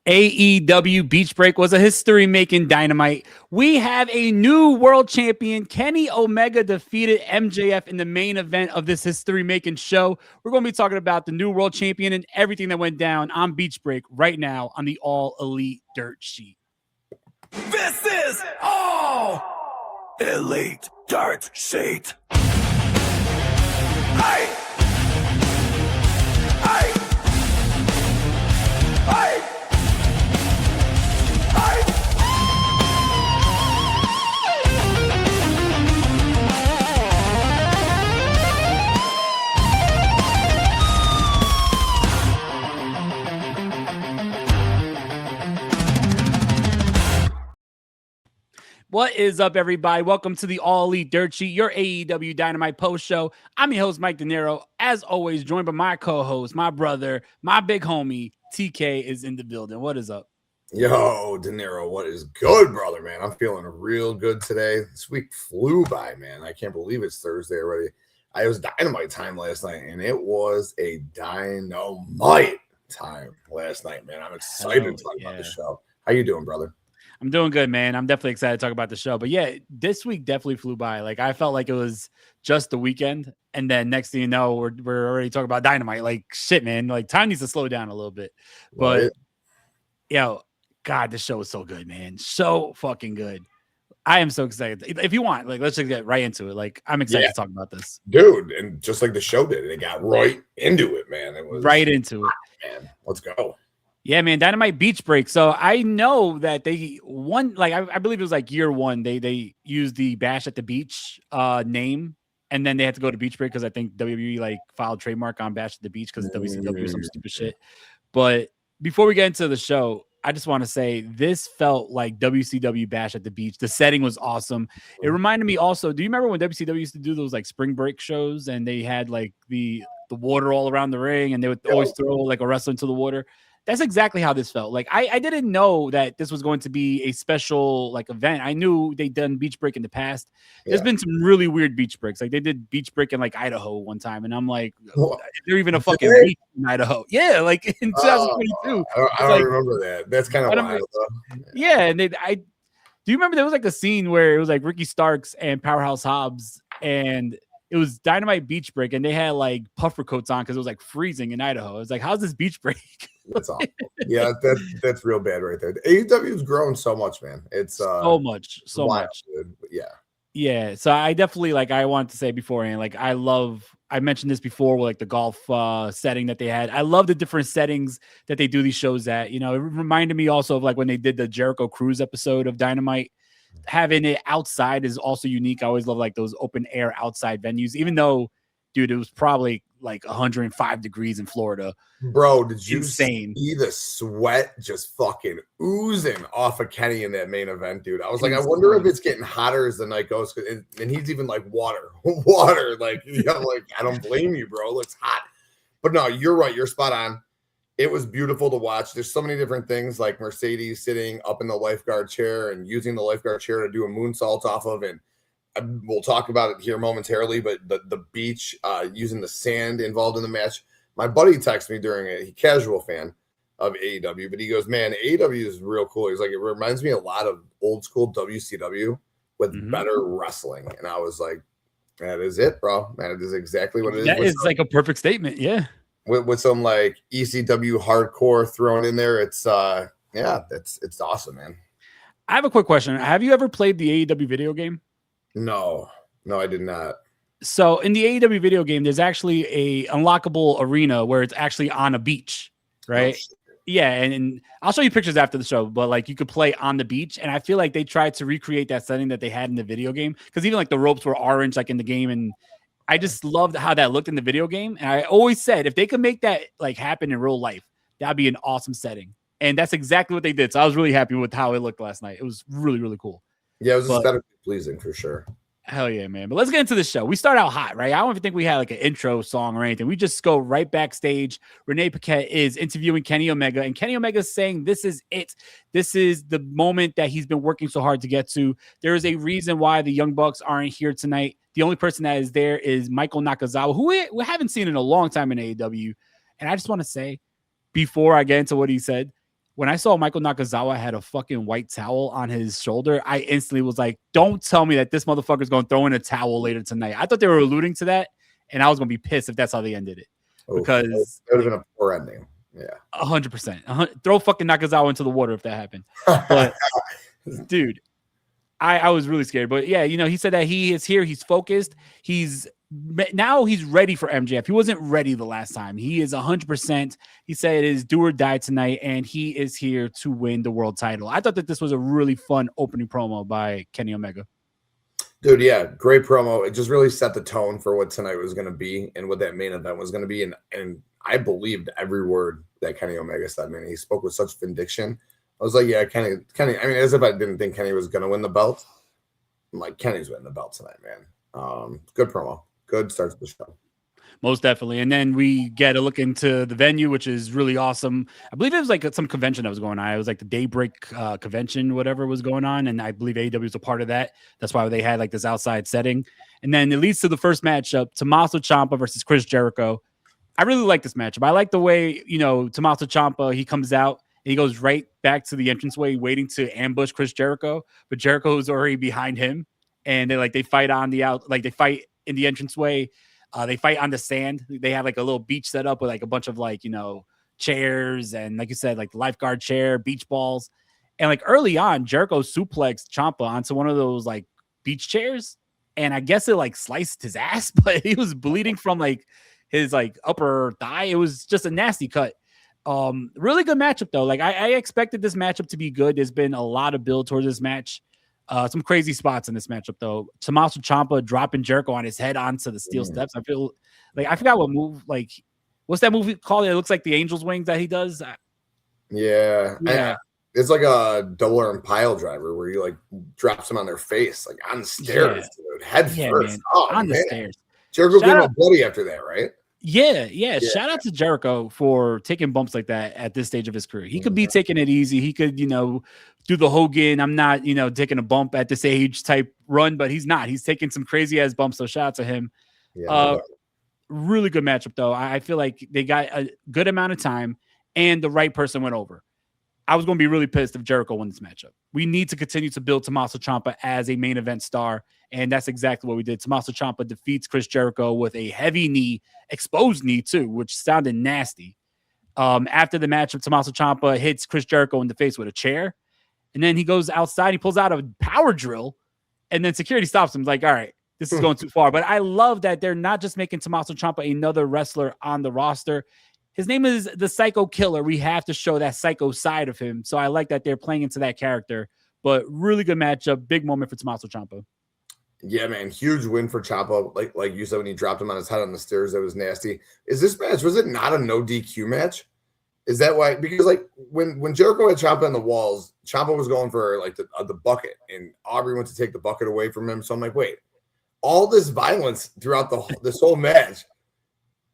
AEW Beach Break was a history-making Dynamite. We have a new world champion. Kenny Omega defeated MJF in the main event of this history-making show. We're going to be talking about the new world champion and everything that went down on Beach Break right now on the All Elite Dirt Sheet. This is All Elite Dirt Sheet. Hey! Hey! Hey! What is up, everybody? Welcome to the All Elite Dirt Sheet, your AEW Dynamite post show. I'm your host, Mike Dinero. As always, joined by my co-host, my brother, my big homie, TK is in the building. What is up? Yo, Dinero, what is good, brother, man? I'm feeling real good today. This week flew by, man. I can't believe it's Thursday already. It was Dynamite time last night, and it was a Dynamite time last night, man. I'm excited to talk about the show. How you doing, brother? I'm doing good, man. I'm definitely excited to talk about the show. But yeah, this week definitely flew by. Like, I felt like it was just the weekend. And then next thing you know, we're already talking about Dynamite. Like, shit, man. Like, time needs to slow down a little bit. But, Right. yo, God, this show was so good, man. So fucking good. I am so excited. If you want, like, let's just get right into it. Like, I'm excited to talk about this. Dude, and just like the show did, they got right into it, man. It was right into it. Man, let's go. Yeah, man, Dynamite Beach Break. So I know that they won, like I believe it was like year one. They used the Bash at the Beach name, and then they had to go to Beach Break because I think WWE like filed trademark on Bash at the Beach because of WCW or some stupid shit. But before we get into the show, I just want to say this felt like WCW Bash at the Beach. The setting was awesome. It reminded me also, do you remember when WCW used to do those like spring break shows and they had like the water all around the ring and they would always throw like a wrestler into the water? That's exactly how this felt. Like I didn't know that this was going to be a special like event. I knew they'd done Beach Break in the past. There's been some really weird Beach Breaks. Like they did Beach Break in like Idaho one time, and I'm like, is there even a fucking beach in Idaho? Yeah, like in 2022. I don't remember that. That's kind of wild. Yeah, and do you remember there was like a scene where it was like Ricky Starks and Powerhouse Hobbs, and it was Dynamite Beach Break, and they had like puffer coats on because it was like freezing in Idaho. I was like, how's this Beach Break? That's awful. Yeah, that's real bad right there. AEW's grown so much, man. It's so much. Wild, dude. But yeah. So I definitely I wanted to say beforehand, like I mentioned this before with like the golf setting that they had. I love the different settings that they do these shows at. You know, it reminded me also of like when they did the Jericho Cruise episode of Dynamite. Having it outside is also unique. I always love like those open air outside venues, even though, dude, it was probably like 105 degrees in Florida. Bro, did you see the sweat just fucking oozing off of Kenny in that main event, dude? I was like, I wonder if it's getting hotter as the night goes. And he's even like water. Like, like, I don't blame you, bro. It looks hot. But no, you're right. You're spot on. It was beautiful to watch. There's so many different things like Mercedes sitting up in the lifeguard chair and using the lifeguard chair to do a moonsault off of. And we'll talk about it here momentarily, but the beach, using the sand involved in the match. My buddy texted me during it. He's a casual fan of AEW, but he goes, man, AEW is real cool. He's like, it reminds me a lot of old school WCW with better wrestling. And I was like, that is it, bro. That is exactly what it is. That is like a perfect statement. Yeah. With some like ECW hardcore thrown in there. It's it's awesome, man. I have a quick question. Have you ever played the AEW video game? No, I did not. So in the AEW video game, there's actually a unlockable arena where it's actually on a beach, right? Yeah, and I'll show you pictures after the show, but like you could play on the beach, and I feel like they tried to recreate that setting that they had in the video game because even like the ropes were orange like in the game, and I just loved how that looked in the video game. And I always said if they could make that like happen in real life, that'd be an awesome setting. And that's exactly what they did. So I was really happy with how it looked last night. It was really, really cool. Yeah, it was aesthetically pleasing for sure. Hell yeah, man. But let's get into the show. We start out hot, right? I don't even think we had like an intro song or anything. We just go right backstage. Renee Paquette is interviewing Kenny Omega, and Kenny Omega is saying this is it. This is the moment that he's been working so hard to get to. There is a reason why the Young Bucks aren't here tonight. The only person that is there is Michael Nakazawa, who we haven't seen in a long time in AEW. And I just want to say, before I get into what he said, when I saw Michael Nakazawa had a fucking white towel on his shoulder, I instantly was like, don't tell me that this motherfucker's going to throw in a towel later tonight. I thought they were alluding to that, and I was going to be pissed if that's how they ended it. Because it would have been a poor ending. Yeah. 100%. Throw fucking Nakazawa into the water if that happened. But, dude, I was really scared. But, yeah, he said that he is here. He's focused. Now he's ready for MJF. He wasn't ready the last time. He is 100%. He said it is do or die tonight, and he is here to win the world title. I thought that this was a really fun opening promo by Kenny Omega. Dude, yeah, great promo. It just really set the tone for what tonight was going to be and what that main event was going to be. And I believed every word that Kenny Omega said, man. He spoke with such conviction. I was like, yeah, Kenny. I mean, as if I didn't think Kenny was going to win the belt. I'm like, Kenny's winning the belt tonight, man. Good promo. Good start to the show. Most definitely. And then we get a look into the venue, which is really awesome. I believe it was like some convention that was going on. It was like the Daybreak convention, whatever was going on. And I believe AEW was a part of that. That's why they had like this outside setting. And then it leads to the first matchup, Tommaso Ciampa versus Chris Jericho. I really like this matchup. I like the way, Tommaso Ciampa, he comes out and he goes right back to the entranceway waiting to ambush Chris Jericho. But Jericho's already behind him. And they fight on the they fight in the entranceway. They fight on the sand. They have like a little beach set up with like a bunch of chairs and like you said, like the lifeguard chair, beach balls. And like early on, Jericho suplexed Ciampa onto one of those like beach chairs. And I guess it like sliced his ass, but he was bleeding from like his like upper thigh. It was just a nasty cut. Really good matchup though. Like I expected this matchup to be good. There's been a lot of build towards this match. Some crazy spots in this matchup, though. Tommaso Ciampa dropping Jericho on his head onto the steel steps. I feel like I forgot what move. Like, what's that movie called? It looks like the Angel's Wings that he does. Yeah. It's like a double arm pile driver where you like drops them on their face, like on the stairs, dude. Head first. Man. On the stairs. Jericho became a buddy after that, right? Yeah. Shout out to Jericho for taking bumps like that at this stage of his career. He could be taking it easy. He could, do the Hogan, I'm not, taking a bump at this age type run, but he's not. He's taking some crazy ass bumps. So shout out to him. Yeah, really good matchup though. I feel like they got a good amount of time and the right person went over. I was going to be really pissed if Jericho won this matchup. We need to continue to build Tommaso Ciampa as a main event star, and that's exactly what we did. Tommaso Ciampa defeats Chris Jericho with a heavy knee, exposed knee too, which sounded nasty. After the matchup, Tommaso Ciampa hits Chris Jericho in the face with a chair, and then he goes outside. He pulls out a power drill, and then security stops him. Like, all right, this is going too far. But I love that they're not just making Tommaso Ciampa another wrestler on the roster. His name is the Psycho Killer. We have to show that psycho side of him. So I like that they're playing into that character. But really good matchup. Big moment for Tommaso Ciampa. Yeah, man. Huge win for Ciampa. Like you said, when he dropped him on his head on the stairs, that was nasty. Is this match, was it not a no DQ match? Is that why? Because like when Jericho had Ciampa on the walls, Ciampa was going for like the bucket, and Aubrey went to take the bucket away from him. So I'm like, wait, all this violence throughout this whole match,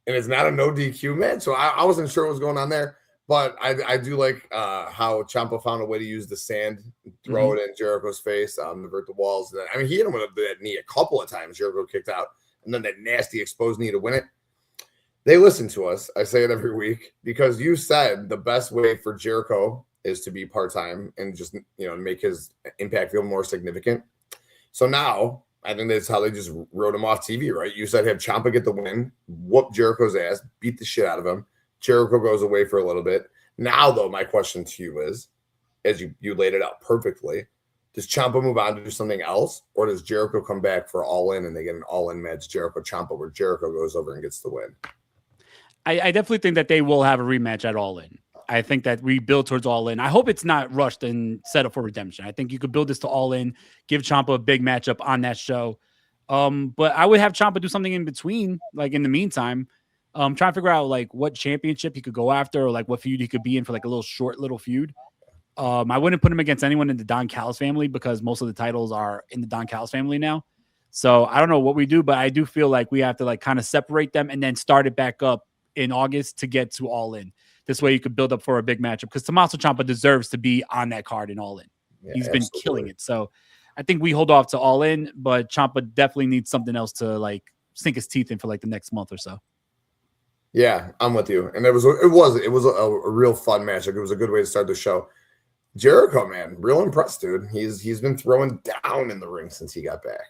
and it's not a no DQ match. So I wasn't sure what was going on there, but I do like how Ciampa found a way to use the sand, throw it in Jericho's face, divert the walls. I mean, he hit him with that knee a couple of times. Jericho kicked out, and then that nasty exposed knee to win it. They listen to us. I say it every week because you said the best way for Jericho is to be part-time and just, make his impact feel more significant. So now I think that's how they just wrote him off TV, right? You said have Ciampa get the win, whoop Jericho's ass, beat the shit out of him. Jericho goes away for a little bit. Now, though, my question to you is, as you laid it out perfectly, does Ciampa move on to do something else, or does Jericho come back for All In and they get an All In match, Jericho-Ciampa, where Jericho goes over and gets the win? I definitely think that they will have a rematch at All In. I think that we build towards All In. I hope it's not rushed and set up for redemption. I think you could build this to All In, give Ciampa a big matchup on that show. But I would have Ciampa do something in between, like in the meantime. Trying to figure out like what championship he could go after, or like what feud he could be in for like a little feud. I wouldn't put him against anyone in the Don Callis family because most of the titles are in the Don Callis family now. So I don't know what we do, but I do feel like we have to like kind of separate them and then start it back up in August to get to All In. This way you could build up for a big matchup because Tommaso Ciampa deserves to be on that card in All In. Yeah, he's been killing it. So I think we hold off to All In, but Ciampa definitely needs something else to like sink his teeth in for like the next month or so. Yeah, I'm with you. And it was a real fun match. Like, it was a good way to start the show. Jericho, man, real impressed, dude. He's been throwing down in the ring since he got back.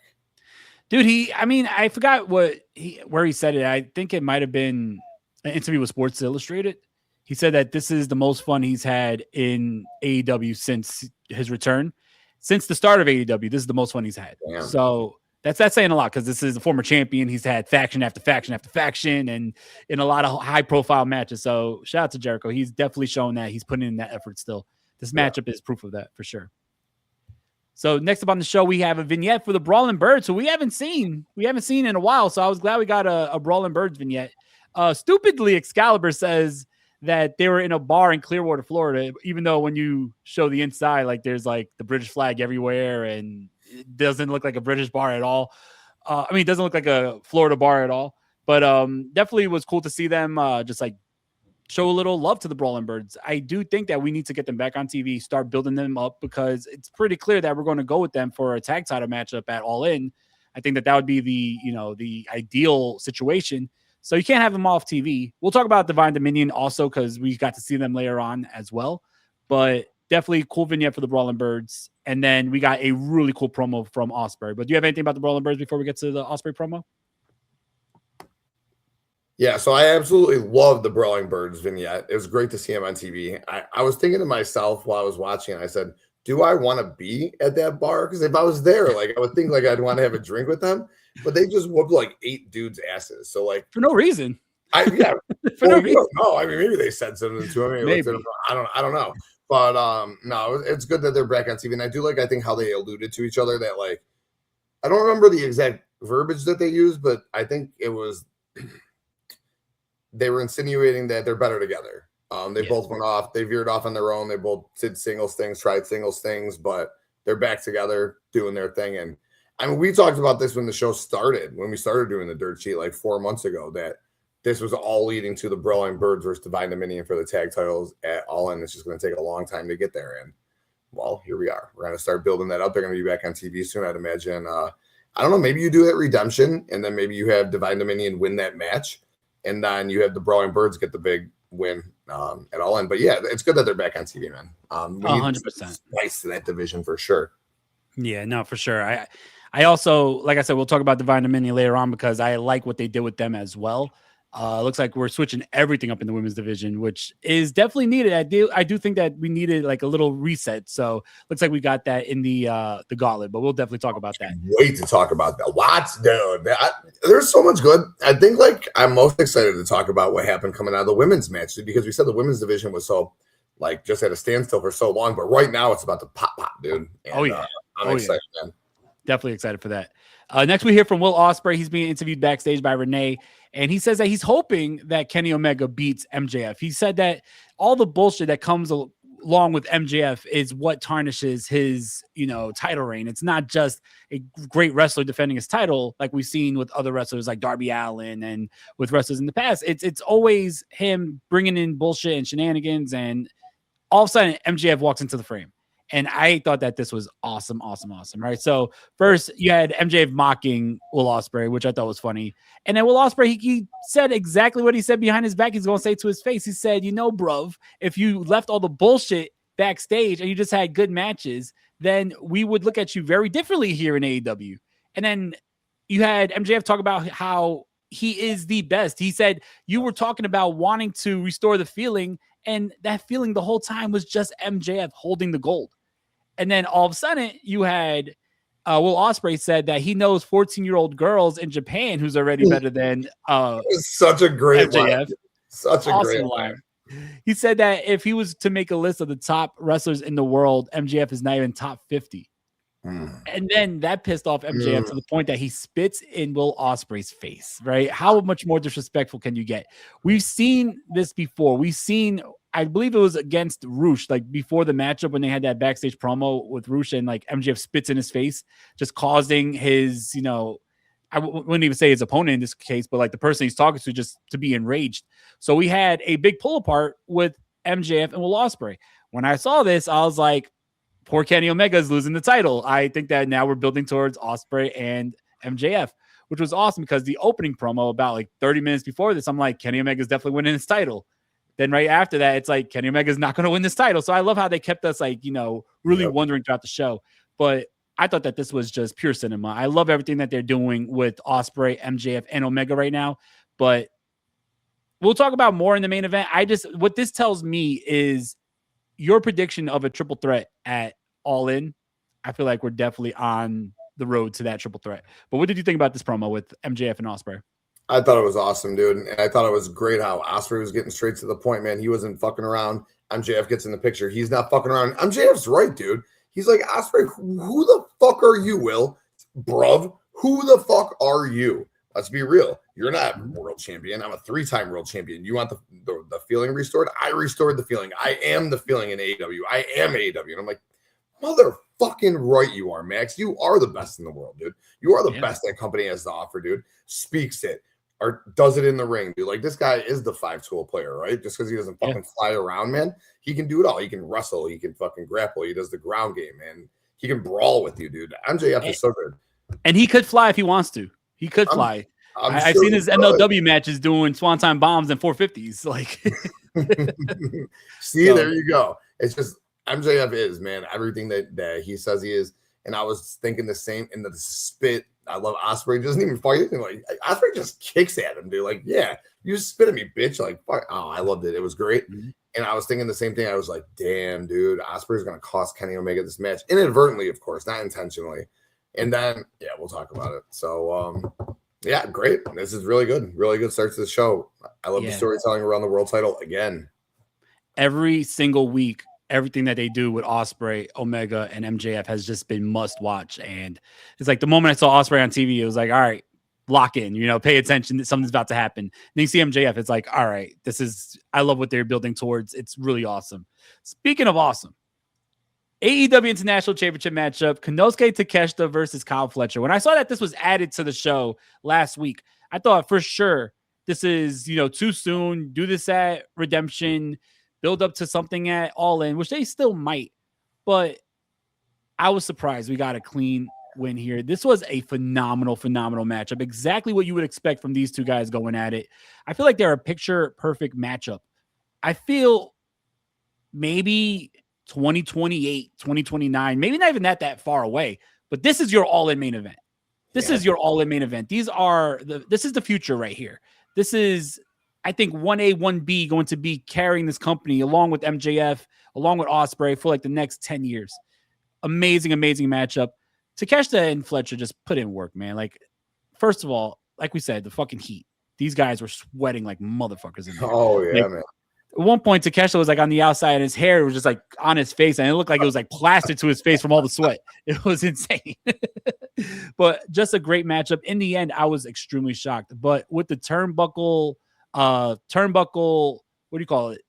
Dude, I forgot where he said it. I think it might have been an interview with Sports Illustrated. He said that this is the most fun he's had in AEW since his return. Since the start of AEW, this is the most fun he's had. Damn. So that's saying a lot, because this is a former champion. He's had faction after faction after faction and in a lot of high profile matches. So shout out to Jericho. He's definitely shown that he's putting in that effort still. This matchup is proof of that for sure. So next up on the show, we have a vignette for the Brawling Birds, who we haven't seen in a while. So I was glad we got a Brawling Birds vignette. Stupidly, Excalibur says that they were in a bar in Clearwater, Florida, even though when you show the inside, like there's like the British flag everywhere and it doesn't look like a British bar at all. It doesn't look like a Florida bar at all, but definitely was cool to see them just like show a little love to the Brawling Birds. I do think that we need to get them back on TV, start building them up, because it's pretty clear that we're going to go with them for a tag title matchup at All In. I think that would be the ideal situation. So you can't have them off TV. We'll talk about Divine Dominion also, because we got to see them later on as well. But definitely cool vignette for the Brawling Birds. And then we got a really cool promo from Ospreay. But do you have anything about the Brawling Birds before we get to the Ospreay promo? Yeah, so I absolutely love the Brawling Birds vignette. It was great to see him on TV. I was thinking to myself while I was watching it, I said, do I want to be at that bar? Because if I was there, like, I would think like I'd want to have a drink with them. But they just whooped like 8 dudes' asses. So like, for no reason. For no reason. No, I mean, maybe they said something to him. Maybe. I don't know. But no, it's good that they're back on TV. And I think how they alluded to each other, that like, I don't remember the exact verbiage that they used, but I think it was they were insinuating that they're better together. They both went off. They veered off on their own. They both did tried singles things, but they're back together doing their thing. And I mean, we talked about this when the show started, when we started doing the dirt sheet like 4 months ago, that this was all leading to the Brawling Birds versus Divine Dominion for the tag titles at All In. It's just going to take a long time to get there. And well, here we are. We're going to start building that up. They're going to be back on TV soon, I'd imagine. I don't know. Maybe you do that Redemption, and then maybe you have Divine Dominion win that match, and then you have the Brawling Birds get the big win at All In. But yeah, it's good that they're back on TV, man. 100% nice to that division for sure. Yeah, no, for sure. I also, like I said, we'll talk about Divine Dominion later on, because I like what they did with them as well. Looks like we're switching everything up in the women's division, which is definitely needed. I do think that we needed like a little reset. So looks like we got that in the Gauntlet, but we'll definitely talk about that. Wait to talk about that. Lots, dude. There's so much good. I think like I'm most excited to talk about what happened coming out of the women's match, because we said the women's division was so like just at a standstill for so long, but right now it's about to pop, dude. And, I'm excited, man. Definitely excited for that. Next, we hear from Will Ospreay. He's being interviewed backstage by Renee, and he says that he's hoping that Kenny Omega beats MJF. He said that all the bullshit that comes along with MJF is what tarnishes his, title reign. It's not just a great wrestler defending his title like we've seen with other wrestlers like Darby Allin and with wrestlers in the past. It's always him bringing in bullshit and shenanigans, and all of a sudden MJF walks into the frame. And I thought that this was awesome, right? So first you had MJF mocking Will Ospreay, which I thought was funny. And then Will Ospreay, he said exactly what he said behind his back. He's going to say to his face. He said, bruv, if you left all the bullshit backstage and you just had good matches, then we would look at you very differently here in AEW. And then you had MJF talk about how he is the best. He said, you were talking about wanting to restore the feeling, and that feeling the whole time was just MJF holding the gold. And then all of a sudden you had Will Ospreay said that he knows 14-year-old girls in Japan who's already better than such a great MJF. Line. Such a awesome great line. He said that if he was to make a list of the top wrestlers in the world, MJF is not even top 50. And then that pissed off MJF to the point that he spits in Will Ospreay's face, right? How much more disrespectful can you get? We've seen this before. I believe it was against Roosh, like before the matchup when they had that backstage promo with Roosh, and like MJF spits in his face, just causing his, I wouldn't even say his opponent in this case, but like the person he's talking to just to be enraged. So we had a big pull apart with MJF and Will Ospreay. When I saw this, I was like, poor Kenny Omega is losing the title. I think that now we're building towards Ospreay and MJF. which was awesome because the opening promo about like 30 minutes before this, I'm like, Kenny Omega's definitely winning his title. Then right after that, it's like Kenny Omega's not going to win this title. So I love how they kept us like, really wondering throughout the show. But I thought that this was just pure cinema. I love everything that they're doing with Ospreay, MJF, and Omega right now. But we'll talk about more in the main event. What this tells me is your prediction of a triple threat at All In. I feel like we're definitely on the road to that triple threat. But what did you think about this promo with MJF and Ospreay? I thought it was awesome, dude. And I thought it was great how Ospreay was getting straight to the point, man. He wasn't fucking around. MJF gets in the picture. He's not fucking around. MJF's right, dude. He's like, Ospreay, who the fuck are you, Will? Bruv, who the fuck are you? Let's be real. You're not world champion. I'm a 3-time world champion. You want the feeling restored? I restored the feeling. I am the feeling in AEW. I am AEW. And I'm like, motherfucking right you are, Max. You are the best in the world, dude. You are the best that company has to offer, dude. Speaks it or does it in the ring, dude. Like, this guy is the 5-tool player, right? Just because he doesn't fucking fly around, man. He can do it all. He can wrestle. He can fucking grapple. He does the ground game, man. He can brawl with you, dude. MJF is so good. And he could fly if he wants to. He could fly. I've seen his MLW matches doing swanton bombs and 450s. Like, see, there you go. It's just MJF is, man, everything that he says he is. And I was thinking the same in the spit. I love Ospreay. Doesn't even fight anything. Like, Ospreay just kicks at him, dude. Like, yeah, you just spit at me, bitch. Like, fuck. Oh, I loved it. It was great. Mm-hmm. And I was thinking the same thing. I was like, damn, dude, Ospreay's going to cost Kenny Omega this match. Inadvertently, of course, not intentionally. And then, yeah, we'll talk about it. So, yeah, great. This is really good. Really good start to the show. I love the storytelling around the world title again. Every single week, everything that they do with Ospreay, Omega, and MJF has just been must watch. And it's like the moment I saw Ospreay on TV, it was like, all right, lock in, pay attention that something's about to happen. And you see MJF, it's like, all right, I love what they're building towards. It's really awesome. Speaking of awesome, AEW International Championship matchup, Konosuke Takeshita versus Kyle Fletcher. When I saw that this was added to the show last week, I thought for sure this is, too soon. Do this at Redemption, build up to something at All In, which they still might. But I was surprised we got a clean win here. This was a phenomenal matchup. Exactly what you would expect from these two guys going at it. I feel like they're a picture-perfect matchup. I feel maybe 2028, 2029, maybe not even that far away, but this is your All-In main event. This is your All-In main event. This is the future right here. This is, I think, 1A, 1B going to be carrying this company along with MJF, along with Ospreay for like the next 10 years. Amazing matchup. Takeshita and Fletcher just put in work, man. Like, first of all, like we said, the fucking heat. These guys were sweating like motherfuckers in there. Oh, yeah, like, man. At one point, Takeshita was like on the outside and his hair was just like on his face. And it looked like it was like plastered to his face from all the sweat. It was insane. But just a great matchup. In the end, I was extremely shocked. But with the turnbuckle, what do you call it?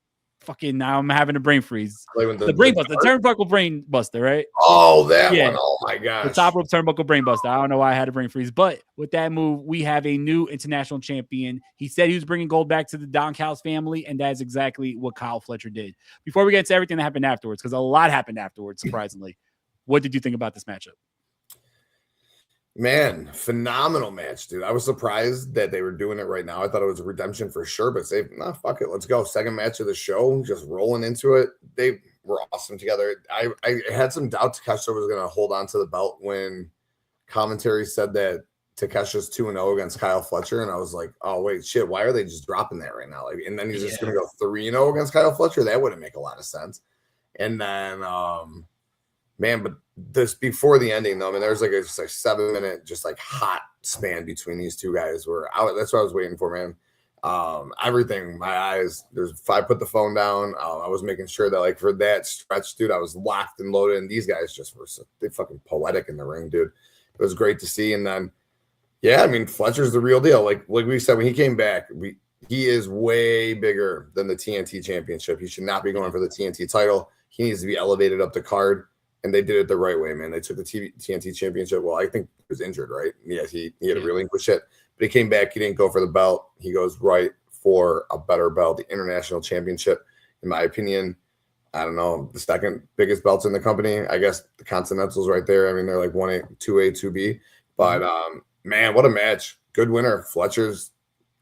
Fucking, now I'm having a brain freeze. Like the brain buster, the turnbuckle brain buster, right? Oh, that one. Oh my gosh. The top rope turnbuckle brain buster. I don't know why I had a brain freeze, but with that move, we have a new international champion. He said he was bringing gold back to the Don Callis family, and that's exactly what Kyle Fletcher did. Before we get to everything that happened afterwards, because a lot happened afterwards, surprisingly. What did you think about this matchup? Man, phenomenal match, dude. I was surprised that they were doing it right now. I thought it was a redemption for sure, but fuck it. Let's go. Second match of the show, just rolling into it. They were awesome together. I had some doubt Takeshita was going to hold on to the belt when commentary said that Takesha's 2-0 against Kyle Fletcher. And I was like, oh, wait, shit. Why are they just dropping that right now? Like, and then he's just going to go 3-0 against Kyle Fletcher. That wouldn't make a lot of sense. And then, man, but this before the ending, though, I mean, there's like a 7-minute just like hot span between these two guys where that's what I was waiting for, man. Everything, my eyes, if I put the phone down, I was making sure that like for that stretch, dude, I was locked and loaded, and these guys just were they fucking poetic in the ring, dude. It was great to see. And then, yeah, I mean, Fletcher's the real deal. Like we said, when he came back, he is way bigger than the TNT championship. He should not be going for the TNT title. He needs to be elevated up the card. And they did it the right way, man. They took the TNT championship. Well, I think he was injured, right? Yeah, he had to relinquish it. But he came back. He didn't go for the belt. He goes right for a better belt, the international championship. In my opinion, I don't know, the second biggest belts in the company. I guess the Continental's right there. I mean, they're like 1A, 2A, 2B. But, Man, what a match. Good winner. Fletcher's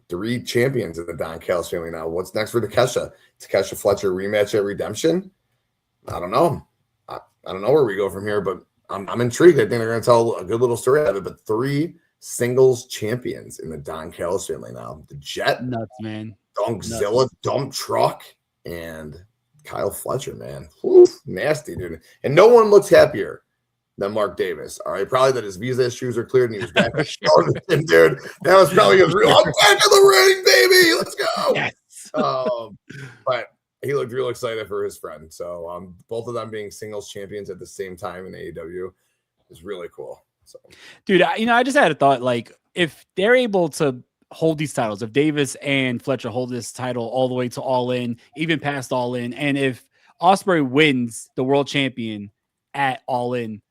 3 champions in the Don Callis family now. What's next for Takeshita? Takeshita Fletcher rematch at Redemption? I don't know. I don't know where we go from here, but I'm intrigued. I think they're going to tell a good little story out of it. But 3 singles champions in the Don Callis family now. The Jet, nuts, man. Dunkzilla, Dump Truck, and Kyle Fletcher, man. Whew, nasty, dude. And no one looks happier than Mark Davis. All right, probably that his visa issues are cleared and he was back. Dude, that was probably his real. I'm back in the ring, baby. Let's go. Yes. But he looked real excited for his friend. So both of them being singles champions at the same time in AEW is really cool. So, dude, I just had a thought, like, if they're able to hold these titles, if Davis and Fletcher hold this title all the way to All In, even past All In, and if Ospreay wins the world champion at All In,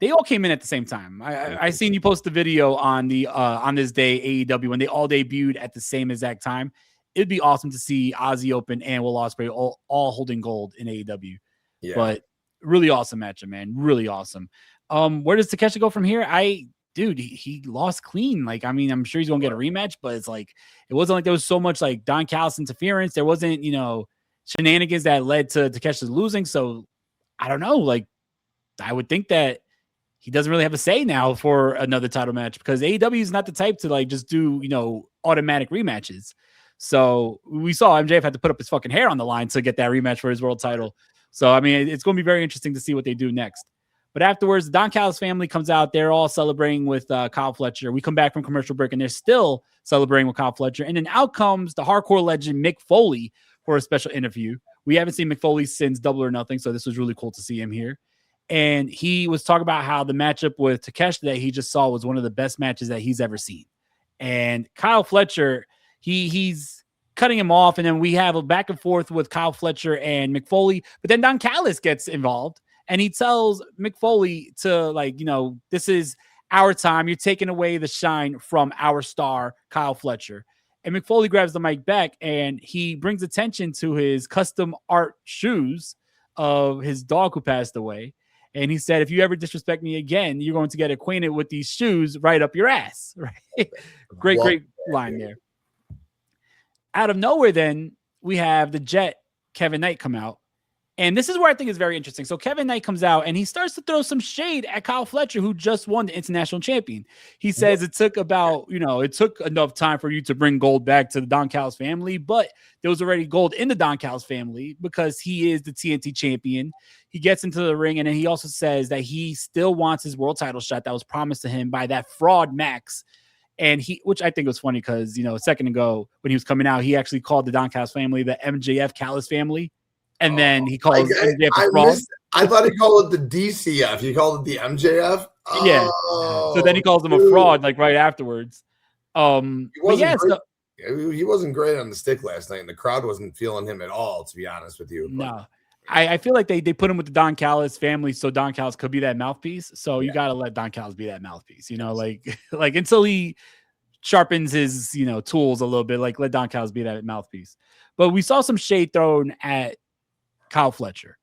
they all came in at the same time. I seen you post the video on the on this day AEW when they all debuted at the same exact time. It'd be awesome to see Aussie Open and Will Ospreay all holding gold in AEW. Yeah. But really awesome matchup, man. Really awesome. Where does Takeshita go from here? Dude, he lost clean. Like, I mean, I'm sure he's gonna get a rematch, but it's like it wasn't like there was so much like Don Callis interference. There wasn't, shenanigans that led to Takeshita losing. So I don't know. Like, I would think that he doesn't really have a say now for another title match because AEW is not the type to like just do, automatic rematches. So we saw MJF had to put up his fucking hair on the line to get that rematch for his world title. So, I mean, it's going to be very interesting to see what they do next. But afterwards, the Don Callis family comes out. They're all celebrating with Kyle Fletcher. We come back from commercial break, and they're still celebrating with Kyle Fletcher. And then out comes the hardcore legend Mick Foley for a special interview. We haven't seen Mick Foley since Double or Nothing, so this was really cool to see him here. And he was talking about how the matchup with Takeshita that he just saw was one of the best matches that he's ever seen. And Kyle Fletcher, he's cutting him off, and then we have a back and forth with Kyle Fletcher and Mick Foley. But then Don Callis gets involved, and he tells Mick Foley to, this is our time. You're taking away the shine from our star, Kyle Fletcher. And Mick Foley grabs the mic back, and he brings attention to his custom art shoes of his dog who passed away. And he said, if you ever disrespect me again, you're going to get acquainted with these shoes right up your ass. Right? Great line there. Out of nowhere, then, we have the Jet, Kevin Knight, come out. And this is where I think is very interesting. So Kevin Knight comes out, and he starts to throw some shade at Kyle Fletcher, who just won the International Champion. He says it took it took enough time for you to bring gold back to the Don Callis family, but there was already gold in the Don Callis family because he is the TNT champion. He gets into the ring, and then he also says that he still wants his world title shot that was promised to him by that fraud Max. And which I think was funny because, a second ago when he was coming out, he actually called the Don Callis family the MJF Callis family. And then he calls MJF the fraud. I thought he called it the DCF. He called it the MJF. Yeah. So then he calls him a fraud, like right afterwards. He wasn't great on the stick last night, and the crowd wasn't feeling him at all, to be honest with you. No. I feel like they put him with the Don Callis family so Don Callis could be that mouthpiece. So you got to let Don Callis be that mouthpiece, like until he sharpens his, tools a little bit, like let Don Callis be that mouthpiece. But we saw some shade thrown at Kyle Fletcher,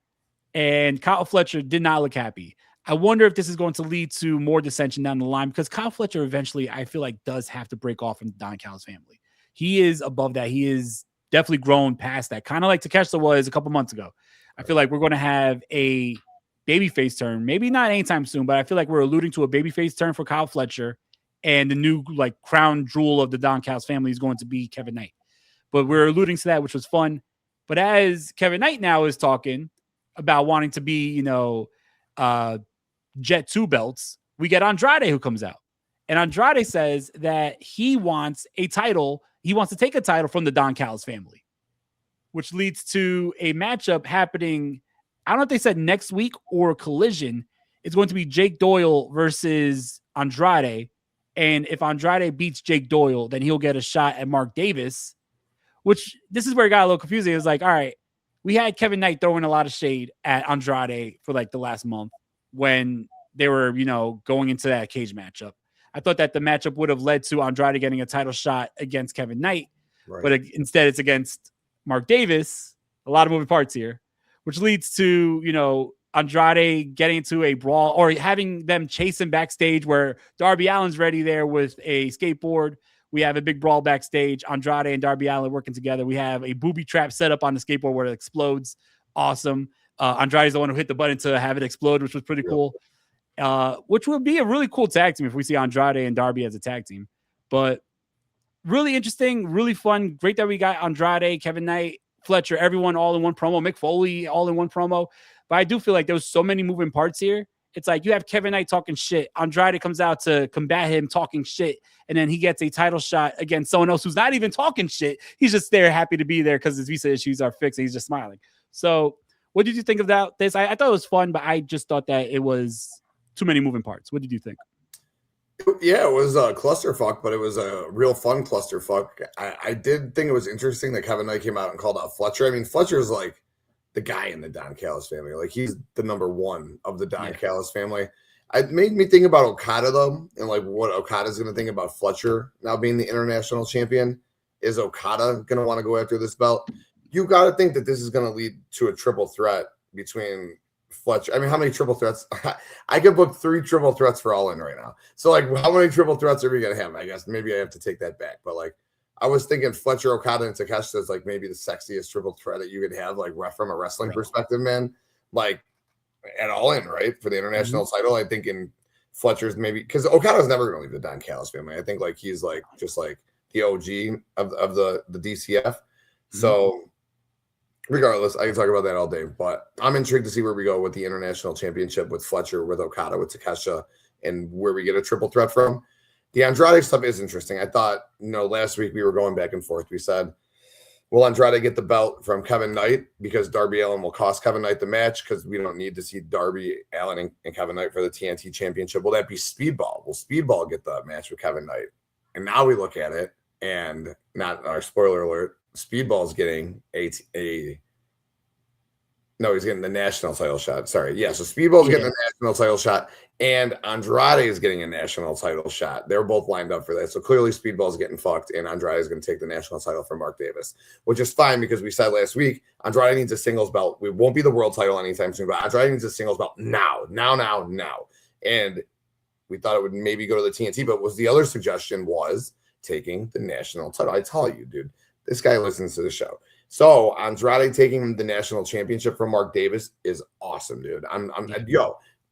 and Kyle Fletcher did not look happy. I wonder if this is going to lead to more dissension down the line because Kyle Fletcher eventually, I feel like, does have to break off from the Don Callis family. He is above that. He is definitely grown past that, kind of like Takeshita was a couple months ago. I feel like we're going to have a babyface turn, maybe not anytime soon, but I feel like we're alluding to a babyface turn for Kyle Fletcher, and the new crown jewel of the Don Callis family is going to be Kevin Knight. But we're alluding to that, which was fun. But as Kevin Knight now is talking about wanting to be, Jet 2 belts, we get Andrade who comes out. And Andrade says that he wants a title. He wants to take a title from the Don Callis family, which leads to a matchup happening. I don't know if they said next week or Collision. It's going to be Jake Doyle versus Andrade. And if Andrade beats Jake Doyle, then he'll get a shot at Mark Davis. Which this is where it got a little confusing. It was like, all right, we had Kevin Knight throwing a lot of shade at Andrade for the last month when they were, going into that cage matchup. I thought that the matchup would have led to Andrade getting a title shot against Kevin Knight, right. But instead it's against Mark Davis. A lot of moving parts here, which leads to, Andrade getting into a brawl or having them chase him backstage where Darby Allin's ready there with a skateboard. We have a big brawl backstage. Andrade and Darby Allin working together. We have a booby trap set up on the skateboard where it explodes. Awesome. Andrade's the one who hit the button to have it explode, which was pretty cool. Which would be a really cool tag team if we see Andrade and Darby as a tag team. But really interesting, really fun. Great that we got Andrade, Kevin Knight, Fletcher, everyone all in one promo. Mick Foley all in one promo. But I do feel like there was so many moving parts here. It's like you have Kevin Knight talking shit. Andrade comes out to combat him talking shit. And then he gets a title shot against someone else who's not even talking shit. He's just there happy to be there because his visa issues are fixed. And he's just smiling. So what did you think about this? I thought it was fun, but I just thought that it was too many moving parts. What did you think? Yeah, it was a clusterfuck, but it was a real fun clusterfuck. I did think it was interesting that Kevin Knight came out and called out Fletcher. I mean, Fletcher's like the guy in the Don Callis family. Like he's the number one of the Don Callis family. It made me think about Okada though, and like what Okada's going to think about Fletcher now being the international champion. Is Okada going to want to go after this belt? You got to think that this is going to lead to a triple threat between Fletcher. I mean, how many triple threats? I could book 3 triple threats for All In right now. So like, how many triple threats are we going to have? I guess maybe I have to take that back. But like, I was thinking Fletcher, Okada, and Takeshita is like maybe the sexiest triple threat that you could have, like from a wrestling perspective, man. Like at All In, right? For the international title, I think in Fletcher's maybe because Okada's never going to leave the Don Callis family. I think like he's like just like the OG of the DCF. So regardless, I can talk about that all day. But I'm intrigued to see where we go with the international championship with Fletcher, with Okada, with Takeshita, and where we get a triple threat from. The Andrade stuff is interesting. I thought, last week we were going back and forth. We said, will Andrade get the belt from Kevin Knight because Darby Allin will cost Kevin Knight the match because we don't need to see Darby Allin and Kevin Knight for the TNT championship? Will that be Speedball? Will Speedball get the match with Kevin Knight? And now we look at it, and not our spoiler alert, Speedball's getting he's getting the national title shot. Sorry. Yeah. So Speedball's getting a national title shot and Andrade is getting a national title shot. They're both lined up for that. So clearly Speedball's getting fucked and Andrade is going to take the national title from Mark Davis, which is fine because we said last week, Andrade needs a singles belt. We won't be the world title anytime soon, but Andrade needs a singles belt now. And we thought it would maybe go to the TNT, but the other suggestion was taking the national title. I tell you, dude, this guy listens to the show. So Andrade taking the national championship from Mark Davis is awesome, dude.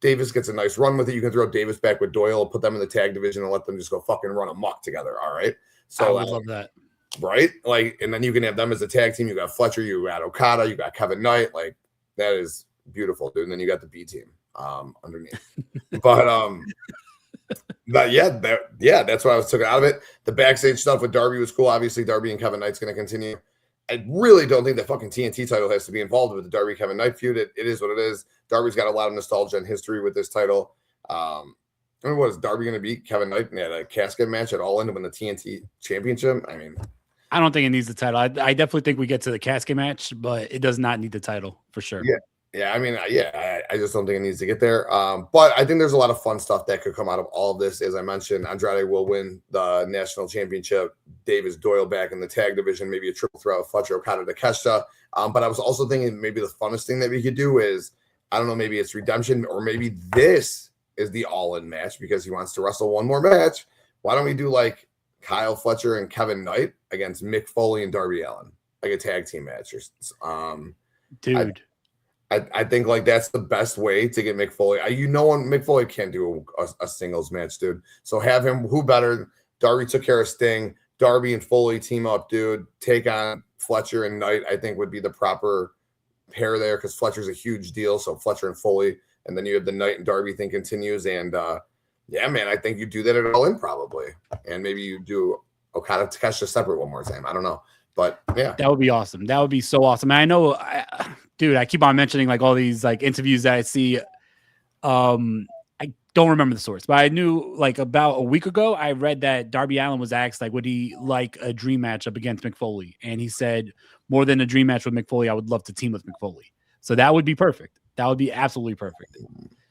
Davis gets a nice run with it. You can throw Davis back with Doyle, put them in the tag division, and let them just go fucking run amok together. All right. So I would love that. Right? Like, and then you can have them as a tag team. You got Fletcher, you got Okada, you got Kevin Knight. Like, that is beautiful, dude. And then you got the B team underneath. But that's why I was took out of it. The backstage stuff with Darby was cool. Obviously, Darby and Kevin Knight's going to continue. I really don't think the fucking TNT title has to be involved with the Darby Kevin Knight feud. It is what it is. Darby's got a lot of nostalgia and history with this title. What is Darby going to beat Kevin Knight in a casket match at All In to win the TNT championship? I mean, I don't think it needs the title. I definitely think we get to the casket match, but it does not need the title for sure. Yeah, I mean, I just don't think it needs to get there. But I think there's a lot of fun stuff that could come out of all of this. As I mentioned, Andrade will win the national championship. Davis Doyle back in the tag division, maybe a triple threat of Fletcher, Okada, Takeshita. But I was also thinking maybe the funnest thing that we could do is, I don't know, maybe it's redemption or maybe this is the all-in match because he wants to wrestle one more match. Why don't we do like Kyle Fletcher and Kevin Knight against Mick Foley and Darby Allin, like a tag team match? Dude. I think like that's the best way to get Mick Foley. Mick Foley can't do a singles match, dude. So have him. Who better? Darby took care of Sting. Darby and Foley team up, dude. Take on Fletcher and Knight. I think would be the proper pair there because Fletcher's a huge deal. So Fletcher and Foley, and then you have the Knight and Darby thing continues. And yeah, man, I think you do that at All In probably, and maybe you do Okada Takeshita separate one more time. I don't know. But yeah, that would be awesome. That would be so awesome. And I know, dude, I keep on mentioning like all these like interviews that I see. I don't remember the source, but I knew like about a week ago, I read that Darby Allin was asked like, would he like a dream match up against Mick Foley? And he said, more than a dream match with Mick Foley, I would love to team with Mick Foley. So that would be perfect. That would be absolutely perfect.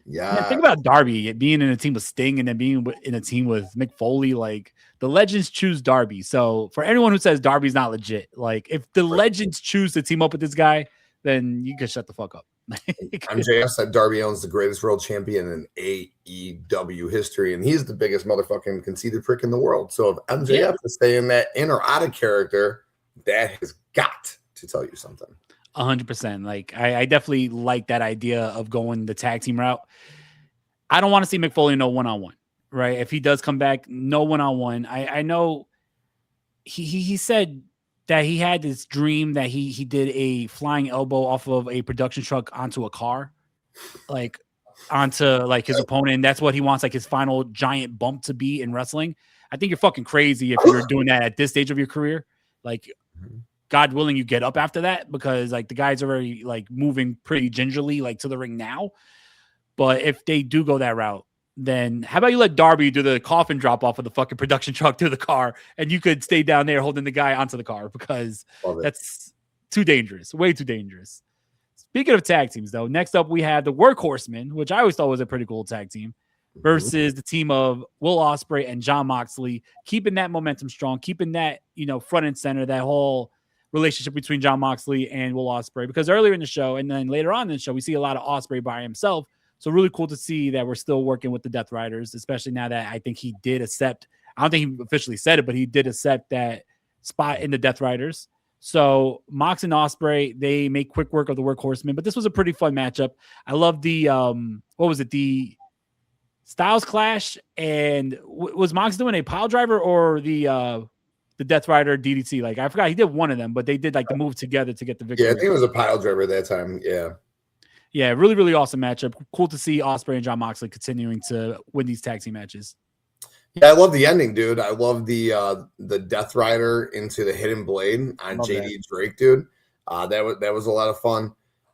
Yeah. Man, think about Darby being in a team with Sting and then being in a team with Mick Foley. Like the legends choose Darby. So for anyone who says Darby's not legit, like if the legends choose to team up with this guy, then you can shut the fuck up. MJF said Darby Allin's the greatest world champion in AEW history, and he's the biggest motherfucking conceited prick in the world. So if MJF is staying that in or out of character, that has got to tell you something. 100%. Like I definitely like that idea of going the tag team route. I don't want to see Mick Foley no one-on-one, right? If he does come back, no one-on-one. I know he said that he had this dream that he did a flying elbow off of a production truck onto a car, like onto like his opponent. And that's what he wants, like his final giant bump to be in wrestling. I think you're fucking crazy if you're doing that at this stage of your career. Like, God willing, you get up after that, because like the guy's already like moving pretty gingerly like to the ring now. But if they do go that route, then how about you let Darby do the coffin drop off of the fucking production truck to the car, and you could stay down there holding the guy onto the car, because that's too dangerous, way too dangerous. Speaking of tag teams, though, next up we have the Workhorsemen, which I always thought was a pretty cool tag team, versus the team of Will Ospreay and Jon Moxley, keeping that momentum strong, keeping that, you know, front and center, that whole relationship between Jon Moxley and Will Ospreay. Because earlier in the show, and then later on in the show, we see a lot of Ospreay by himself. So really cool to see that we're still working with the Death Riders, especially now that I think he did accept, I don't think he officially said it, but he did accept that spot in the Death Riders. So Mox and Ospreay, they make quick work of the Workhorsemen, but this was a pretty fun matchup. I love the, what was it? The Styles Clash, and was Mox doing a pile driver or the Death Rider DDT? Like, I forgot, he did one of them, but they did like the move together to get the victory. Yeah, I think it was a pile driver that time. Yeah. Yeah, really, really awesome matchup. Cool to see Ospreay and Jon Moxley continuing to win these tag team matches. Yeah, I love the ending, dude. I love the Death Rider into the Hidden Blade on JD Drake, dude. That was a lot of fun.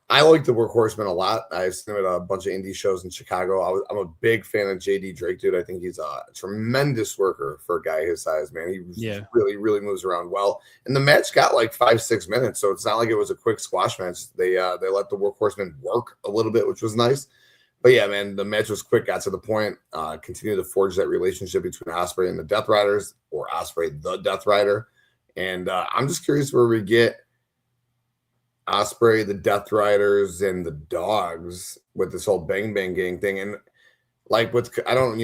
I like the Workhorsemen a lot. I've seen him at a bunch of indie shows in Chicago. I'm a big fan of JD Drake, dude. I think he's a tremendous worker for a guy his size, man. He really, really moves around well. And the match got like 5-6 minutes, so it's not like it was a quick squash match. They let the Workhorsemen work a little bit, which was nice. But yeah, man, the match was quick, got to the point. Continue to forge that relationship between Ospreay and the Death Riders, or Ospreay the Death Rider. And I'm just curious where we get Ospreay, the Death Riders, and the Dogs with this whole Bang Bang Gang thing. And like I don't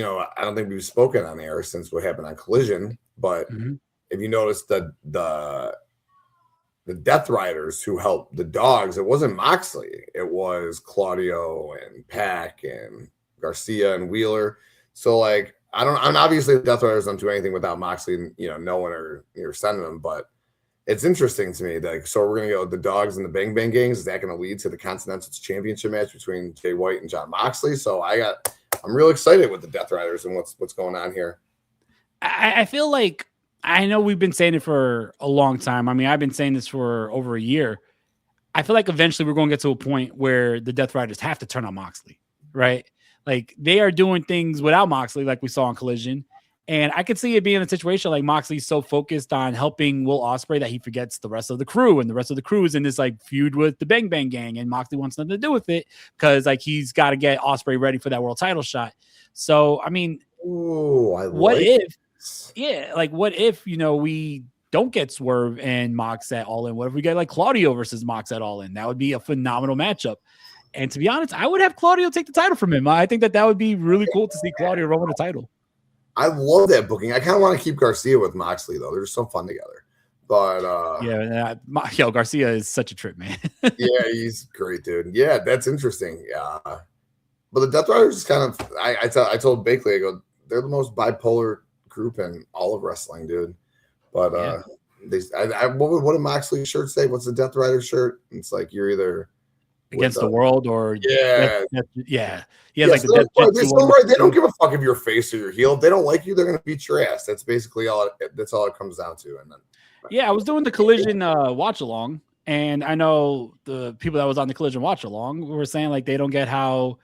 think we've spoken on air since what happened on Collision, but if you notice the Death Riders who helped the Dogs, it wasn't Moxley, it was Claudio and Pac and Garcia and Wheeler. So like, and obviously the Death Riders don't do anything without Moxley, knowing or sending them, but it's interesting to me that, so we're going to go the Dogs and the Bang Bang Gangs. Is that going to lead to the Continental Championship match between Jay White and Jon Moxley? So I'm real excited with the Death Riders and what's going on here. I feel like, I know we've been saying it for a long time. I mean, I've been saying this for over a year. I feel like eventually we're going to get to a point where the Death Riders have to turn on Moxley, right? Like, they are doing things without Moxley, like we saw on Collision. And I could see it being a situation like Moxley's so focused on helping Will Ospreay that he forgets the rest of the crew, and the rest of the crew is in this like feud with the Bang Bang Gang, and Moxley wants nothing to do with it because like he's got to get Ospreay ready for that world title shot. So, I mean, what if we don't get Swerve and Mox at All In? What if we get like Claudio versus Mox at All In? That would be a phenomenal matchup. And to be honest, I would have Claudio take the title from him. I think that would be really cool to see Claudio run with the title. I love that booking. I kind of want to keep Garcia with Moxley, though. They're just so fun together. But Garcia is such a trip, man. Yeah, he's great, dude. Yeah, that's interesting. Yeah, but the Death Riders is kind of. I told Bakley, I go, they're the most bipolar group in all of wrestling, dude. But what did Moxley's shirt say? What's the Death Rider shirt? It's like you're either against the world or yeah. They don't give a fuck if you're face or you're heel. If they don't like you, they're gonna beat your ass. That's basically all it comes down to. And then I was doing the Collision watch along, and I know the people that was on the Collision watch along were saying like they don't get how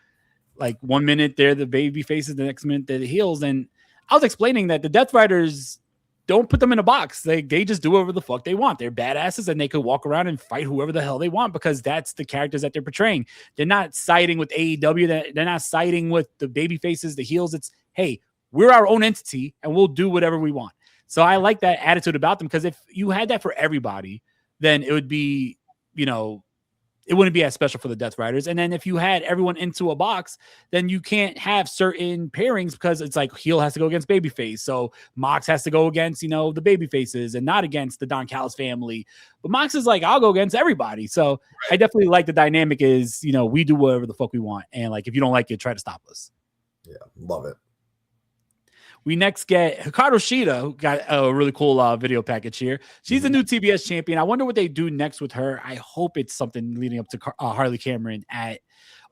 like 1 minute they're the baby faces, the next minute they're the heels. And I was explaining that the Death Riders, don't put them in a box. They just do whatever the fuck they want. They're badasses, and they could walk around and fight whoever the hell they want because that's the characters that they're portraying. They're not siding with AEW. They're not siding with the baby faces, the heels. It's, hey, we're our own entity, and we'll do whatever we want. So I like that attitude about them, because if you had that for everybody, then it would be, it it wouldn't be as special for the Death Riders. And then if you had everyone into a box, then you can't have certain pairings because it's like heel has to go against babyface. So Mox has to go against, the babyfaces and not against the Don Callis family. But Mox is like, I'll go against everybody. So I definitely like the dynamic is, we do whatever the fuck we want. And like, if you don't like it, try to stop us. Yeah, love it. We next get Hikaru Shida, who got a really cool video package here. She's the new TBS champion. I wonder what they do next with her. I hope it's something leading up to Harley Cameron at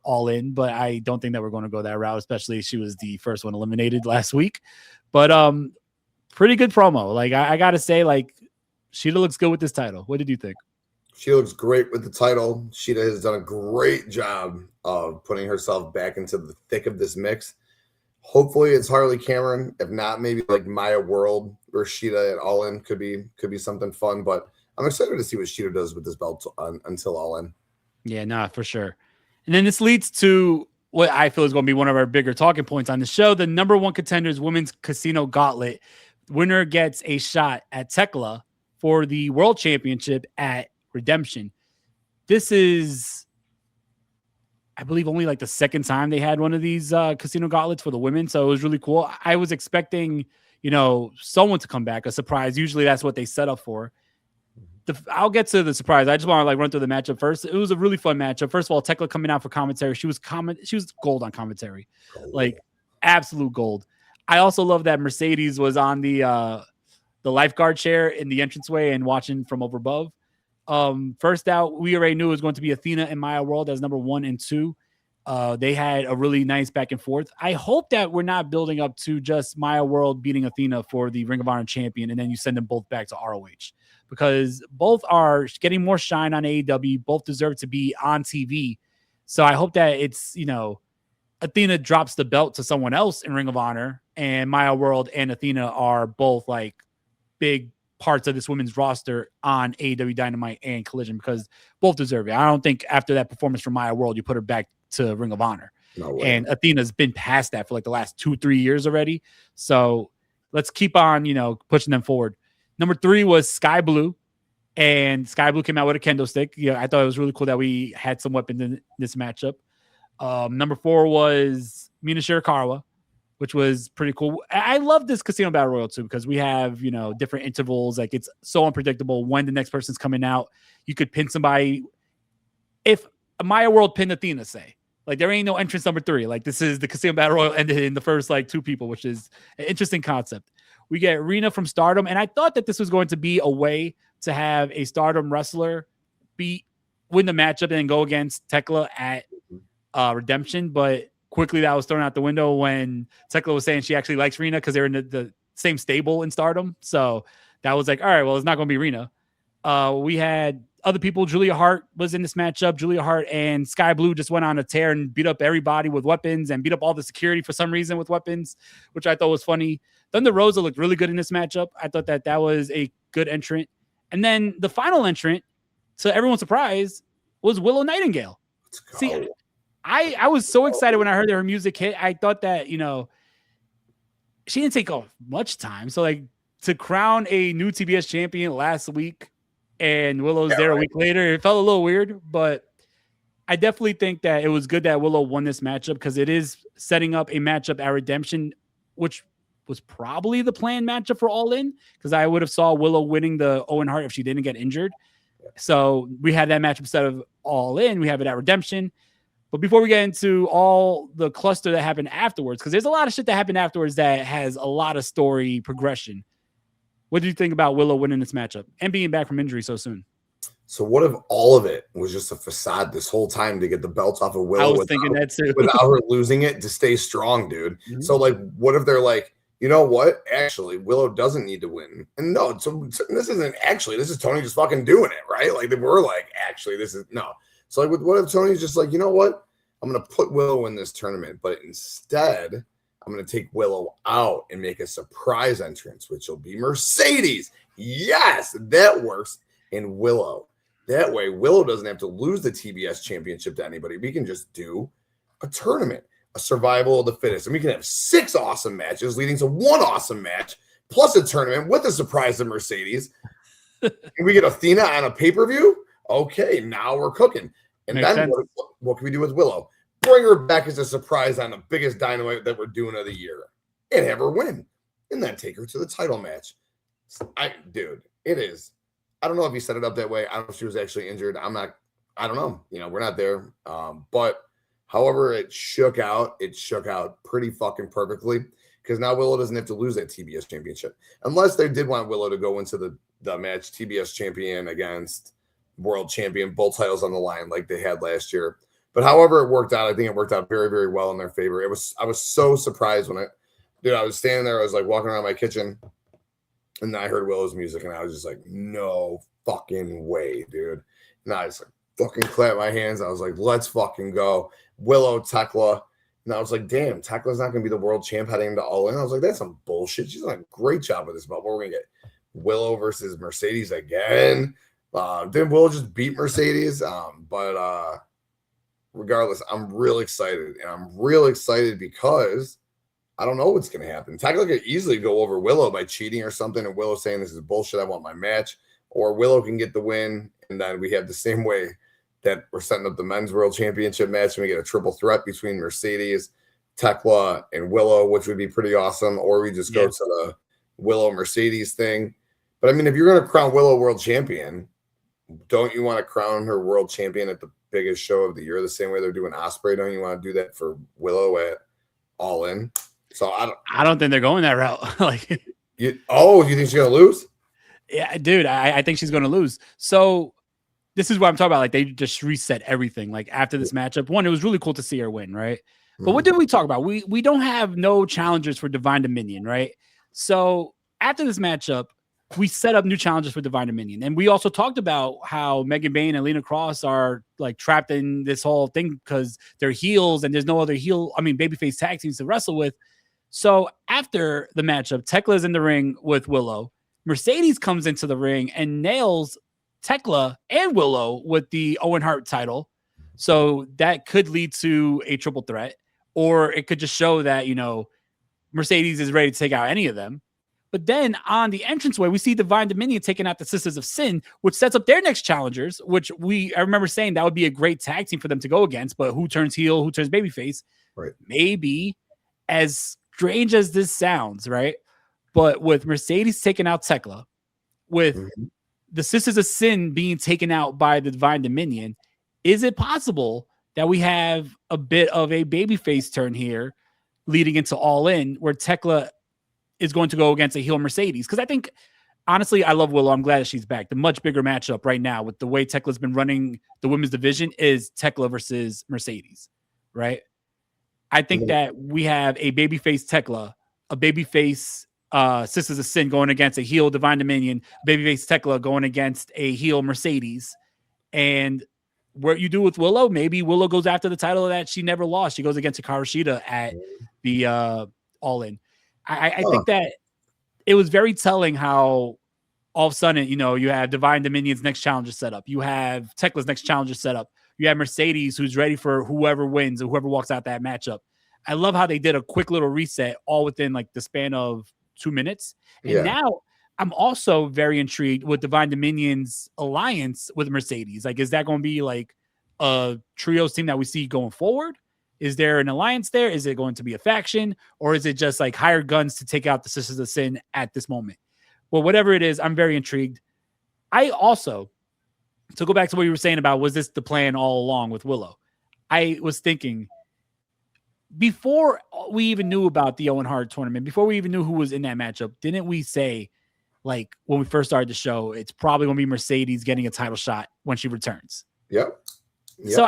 All In, but I don't think that we're going to go that route, especially she was the first one eliminated last week. But pretty good promo. Like I got to say, like Shida looks good with this title. What did you think? She looks great with the title. Shida has done a great job of putting herself back into the thick of this mix. Hopefully it's Harley Cameron. If not, maybe like Maya World or Shida at All In could be something fun. But I'm excited to see what Shida does with this belt until All In. Yeah, nah, for sure. And then this leads to what I feel is going to be one of our bigger talking points on the show. The number one contenders women's casino gauntlet. Winner gets a shot at Thekla for the World Championship at Redemption. This is, I believe, only like the second time they had one of these casino gauntlets for the women. So it was really cool. I was expecting, someone to come back, a surprise. Usually that's what they set up for. I'll get to the surprise. I just want to run through the matchup first. It was a really fun matchup. First of all, Thekla coming out for commentary. She was gold on commentary, like absolute gold. I also love that Mercedes was on the lifeguard chair in the entranceway and watching from over above. First out, we already knew it was going to be Athena and Maya World as number 1 and 2. They had a really nice back and forth. I hope that we're not building up to just Maya World beating Athena for the Ring of Honor champion, and then you send them both back to ROH, because both are getting more shine on AEW. Both deserve to be on TV. So I hope that it's, Athena drops the belt to someone else in Ring of Honor, and Maya World and Athena are both like big parts of this women's roster on AEW Dynamite and Collision, because both deserve it. I don't think after that performance from Maya World, you put her back to Ring of Honor. No way. And Athena's been past that for like the last 2-3 years already. So let's keep on, pushing them forward. Number 3 was Sky Blue, and Sky Blue came out with a kendo stick. Yeah, I thought it was really cool that we had some weapons in this matchup. Number 4 was Mina Shirakawa, which was pretty cool. I love this Casino Battle Royal too, because we have, different intervals. Like it's so unpredictable when the next person's coming out. You could pin somebody. If Maya World pinned Athena, say, like there ain't no entrance number 3. Like this is the Casino Battle Royal ended in the first like 2 people, which is an interesting concept. We get Rena from Stardom. And I thought that this was going to be a way to have a Stardom wrestler win the matchup and then go against Thekla at Redemption. But quickly that was thrown out the window when Thekla was saying she actually likes Rena because they're in the same stable in Stardom. So that was like, all right, well, it's not going to be Rena. We had other people. Julia Hart was in this matchup. Julia Hart and Sky Blue just went on a tear and beat up everybody with weapons and beat up all the security for some reason with weapons, which I thought was funny. Thunder Rosa looked really good in this matchup. I thought that was a good entrant. And then the final entrant, to everyone's surprise, was Willow Nightingale. See, I was so excited when I heard that her music hit. I thought that, she didn't take off much time. So like to crown a new TBS champion last week and Willow's there a week later, it felt a little weird, but I definitely think that it was good that Willow won this matchup because it is setting up a matchup at Redemption, which was probably the planned matchup for All In, because I would have saw Willow winning the Owen Hart if she didn't get injured. So we had that matchup instead of All In. We have it at Redemption. But before we get into all the cluster that happened afterwards, because there's a lot of shit that happened afterwards that has a lot of story progression. What do you think about Willow winning this matchup and being back from injury so soon? So what if all of it was just a facade this whole time to get the belts off of Willow? I was thinking that too. Without her losing it to stay strong, dude. Mm-hmm. So like, what if they're like, you know what? Actually, Willow doesn't need to win. And no, so this isn't actually, this is Tony just fucking doing it, right? Like they were like, actually, this is no. So like, what if Tony's just like, you know what? I'm going to put Willow in this tournament, but instead I'm going to take Willow out and make a surprise entrance, which will be Mercedes. Yes, that works in Willow. That way, Willow doesn't have to lose the TBS championship to anybody. We can just do a tournament, a survival of the fittest. And we can have 6 awesome matches leading to 1 awesome match, plus a tournament with a surprise of Mercedes. And we get Athena on a pay-per-view. Okay, now we're cooking. And then what can we do with Willow? Bring her back as a surprise on the biggest Dynamite that we're doing of the year and have her win. And then take her to the title match. Dude, it is. I don't know if he set it up that way. I don't know if she was actually injured. I don't know. We're not there. But however it shook out pretty fucking perfectly because now Willow doesn't have to lose that TBS championship. Unless they did want Willow to go into the match TBS champion against world champion, both titles on the line like they had last year. But however it worked out, I think it worked out very, very well in their favor. I was so surprised when I was standing there. I was like walking around my kitchen and then I heard Willow's music and I was just like, no fucking way, dude. And I just like fucking clapped my hands. I was like, let's fucking go. Willow, Thekla. And I was like, damn, Tekla's not going to be the world champ heading into All In. I was like, that's some bullshit. She's done a great job with this belt. What are we going to get? Willow versus Mercedes again. Didn't Willow just beat Mercedes? But regardless, I'm real excited. And I'm real excited because I don't know what's going to happen. Thekla could easily go over Willow by cheating or something. And Willow saying this is bullshit. I want my match. Or Willow can get the win. And then we have the same way that we're setting up the men's world championship match. And we get a triple threat between Mercedes, Thekla, and Willow, which would be pretty awesome. Or we just go to the Willow Mercedes thing. But I mean, if you're going to crown Willow world champion, don't you want to crown her world champion at the biggest show of the year the same way they're doing Osprey? Don't you want to do that for Willow at All In? So I don't think they're going that route. Like, you think she's going to lose? Yeah, dude, I think she's going to lose. So this is what I'm talking about. Like, they just reset everything. Like, after this matchup, one, it was really cool to see her win, right? But what did we talk about? We don't have no challengers for Divine Dominion, right? So after this matchup, we set up new challenges for Divine Dominion. And we also talked about how Megan Bayne and Lena Cross are like trapped in this whole thing because they're heels and there's no other babyface tag teams to wrestle with. So after the matchup, Thekla is in the ring with Willow. Mercedes comes into the ring and nails Thekla and Willow with the Owen Hart title. So that could lead to a triple threat, or it could just show that, Mercedes is ready to take out any of them. But then on the entranceway, we see Divine Dominion taking out the Sisters of Sin, which sets up their next challengers, which I remember saying that would be a great tag team for them to go against, but who turns heel, who turns babyface? Right. Maybe, as strange as this sounds, right? But with Mercedes taking out Thekla, with the Sisters of Sin being taken out by the Divine Dominion, is it possible that we have a bit of a babyface turn here leading into All In where Thekla is going to go against a heel Mercedes? Because I think, honestly, I love Willow. I'm glad that she's back. The much bigger matchup right now with the way Tekla's been running the women's division is Thekla versus Mercedes, right? I think that we have a babyface Thekla, a babyface Sisters of Sin going against a heel Divine Dominion, babyface Thekla going against a heel Mercedes. And what you do with Willow, maybe Willow goes after the title that she never lost. She goes against Hikaru Shida at the All In. I think that it was very telling how all of a sudden, you have Divine Dominion's next challenger set up. You have Tekla's next challenger set up. You have Mercedes, who's ready for whoever wins or whoever walks out that matchup. I love how they did a quick little reset all within like the span of 2 minutes. And now I'm also very intrigued with Divine Dominion's alliance with Mercedes. Like, is that going to be like a trios team that we see going forward? Is there an alliance there? Is it going to be a faction? Or is it just like hired guns to take out the Sisters of Sin at this moment? Well, whatever it is, I'm very intrigued. I also, to go back to what you were saying about, was this the plan all along with Willow? I was thinking, before we even knew about the Owen Hart tournament, before we even knew who was in that matchup, didn't we say, like, when we first started the show, it's probably going to be Mercedes getting a title shot when she returns? Yep. So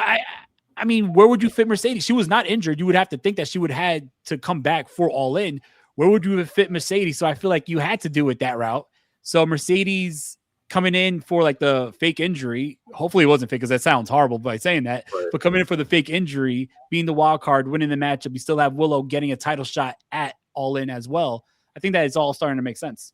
I mean, where would you fit Mercedes? She was not injured. You would have to think that she would have had to come back for All In. Where would you have fit Mercedes? So I feel like you had to do it that route. So Mercedes coming in for like the fake injury. Hopefully it wasn't fake because that sounds horrible by saying that. Right. But coming in for the fake injury, being the wild card, winning the matchup, you still have Willow getting a title shot at All In as well. I think that it's all starting to make sense.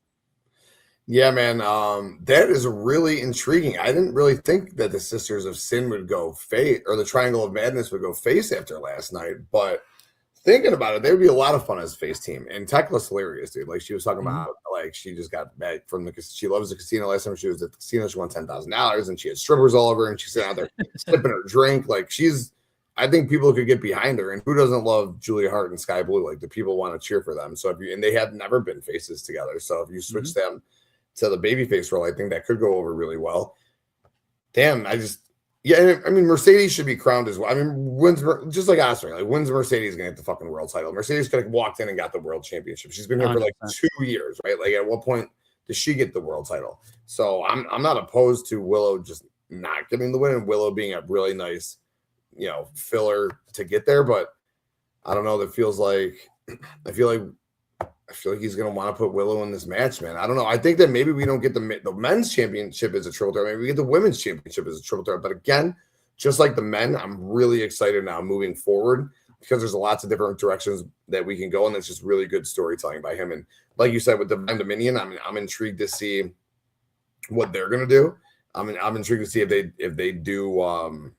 Yeah, man. That is really intriguing. I didn't really think that the Sisters of Sin would go face, or the Triangle of Madness would go face after last night, but thinking about it, they would be a lot of fun as face team. And Thekla's hilarious, dude. Like she was talking about, like she just got back from she loves the casino. Last time she was at the casino, she won $10,000, and she had strippers all over, and she's sitting out there sipping her drink. Like I think people could get behind her. And who doesn't love Julia Hart and Sky Blue? Like the people want to cheer for them. So and they have never been faces together. So if you switch them to the babyface role, I think that could go over really well. Damn, I mean, Mercedes should be crowned as well. I mean, just like Osprey, like when's Mercedes gonna get the fucking world title? Mercedes could have walked in and got the world championship. She's been here 100%. For like 2 years, right? Like at what point does she get the world title? So I'm not opposed to Willow just not getting the win and Willow being a really nice, filler to get there. But I don't know. That feels like I feel like he's going to want to put Willow in this match, man. I don't know. I think that maybe we don't get the men's championship as a triple threat. Maybe we get the women's championship as a triple threat. But again, just like the men, I'm really excited now moving forward because there's lots of different directions that we can go. And it's just really good storytelling by him. And like you said, with the Divine Dominion, I'm intrigued to see what they're going to do. I'm intrigued to see if they do,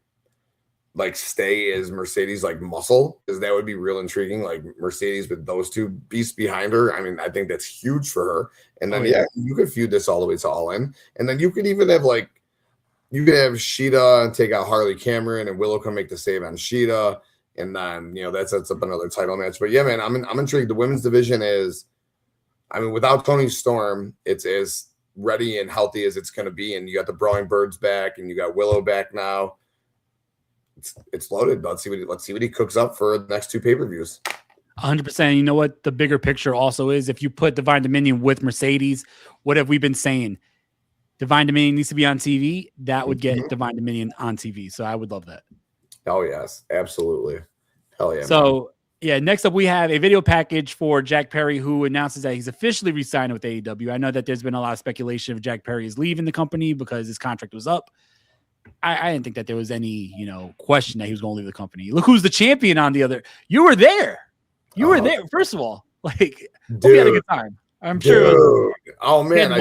like stay as Mercedes like muscle, because that would be real intriguing. Like Mercedes with those two beasts behind her. I mean, I think that's huge for her. And then you could feud this all the way to All In, and then you could even have have Sheeta take out Harley Cameron, and Willow can make the save on Sheeta, and then that sets up another title match. But yeah, man, I'm intrigued. The women's division is, I mean, without Toni Storm, it's as ready and healthy as it's going to be, and you got the Brawling Birds back, and you got Willow back now. It's loaded. Let's see what he cooks up for the next 2 pay-per-views. 100%. You know what the bigger picture also is? If you put Divine Dominion with Mercedes, what have we been saying? Divine Dominion needs to be on TV. That would get Divine Dominion on TV. So I would love that. Oh yes, absolutely. Hell yeah. So next up we have a video package for Jack Perry, who announces that he's officially re-signed with AEW. I know that there's been a lot of speculation of Jack Perry is leaving the company because his contract was up. I didn't think that there was any, question that he was going to leave the company. Look who's the champion on the other. You were there. You were there. First of all, like, we had a good time. I'm sure. Oh man,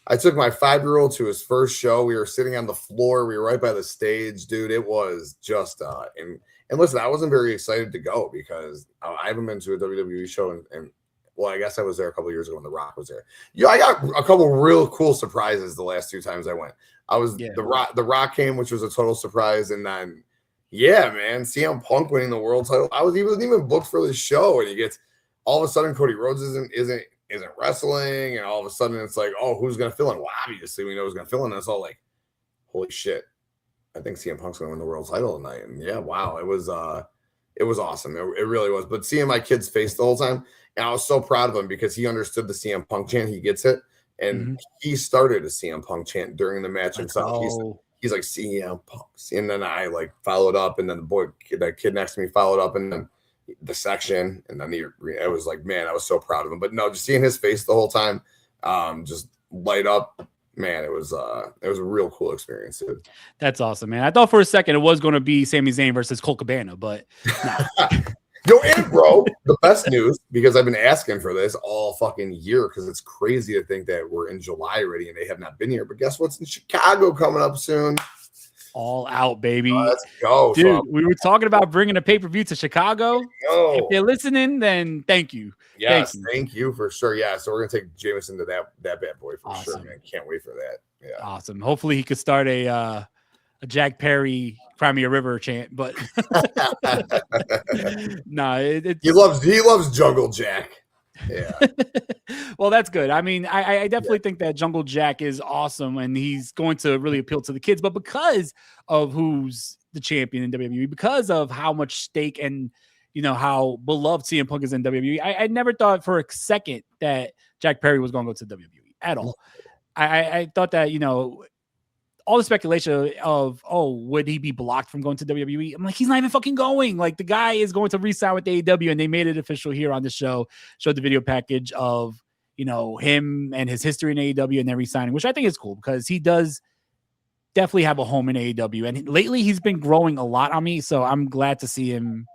I took my 5-year-old to his first show. We were sitting on the floor. We were right by the stage, dude. It was just and listen, I wasn't very excited to go because I haven't been to a WWE show and well, I guess I was there a couple of years ago when The Rock was there. I got a couple real cool surprises the last 2 times I went. The Rock came, which was a total surprise, and then man, CM Punk winning the world title. I wasn't even booked for this show, and he gets all of a sudden Cody Rhodes isn't wrestling, and all of a sudden it's like, oh, who's gonna fill in? Well, obviously we know who's gonna fill in. It's all like, holy shit, I think CM Punk's gonna win the world title tonight. And wow, it was awesome. It really was. But seeing my kid's face the whole time, and I was so proud of him because he understood the CM Punk chant. He gets it. And he started a CM Punk chant during the match himself. He's like CM Punk. And then I followed up, and then that kid next to me followed up, and then the section, and then it was like, man, I was so proud of him. But no, just seeing his face the whole time, just light up, man, it was a real cool experience, dude. That's awesome, man. I thought for a second it was going to be Sami Zayn versus Colt Cabana, but no. Yo, and bro, the best news, because I've been asking for this all fucking year, because it's crazy to think that we're in July already and they have not been here. But guess what's in Chicago coming up soon? All out, baby. Let's go. Dude, we were talking about bringing a pay-per-view to Chicago. If they're listening, then thank you. Yes, thank you for sure. Yeah, so we're going to take Jameson to that bad boy for sure, man. Can't wait for that. Yeah. Awesome. Hopefully he could start a Jack Perry Crimea River chant, but no, he loves Jungle Jack. Yeah. Well, that's good. I mean, I definitely think that Jungle Jack is awesome, and he's going to really appeal to the kids. But because of who's the champion in WWE, because of how much stake and how beloved CM Punk is in WWE, I never thought for a second that Jack Perry was going to go to WWE at all. I thought that all the speculation of, would he be blocked from going to WWE? I'm like, he's not even fucking going. Like, the guy is going to re-sign with AEW, and they made it official here on the show. Showed the video package of, him and his history in AEW and then re-signing, which I think is cool because he does definitely have a home in AEW. And lately he's been growing a lot on me, so I'm glad to see him,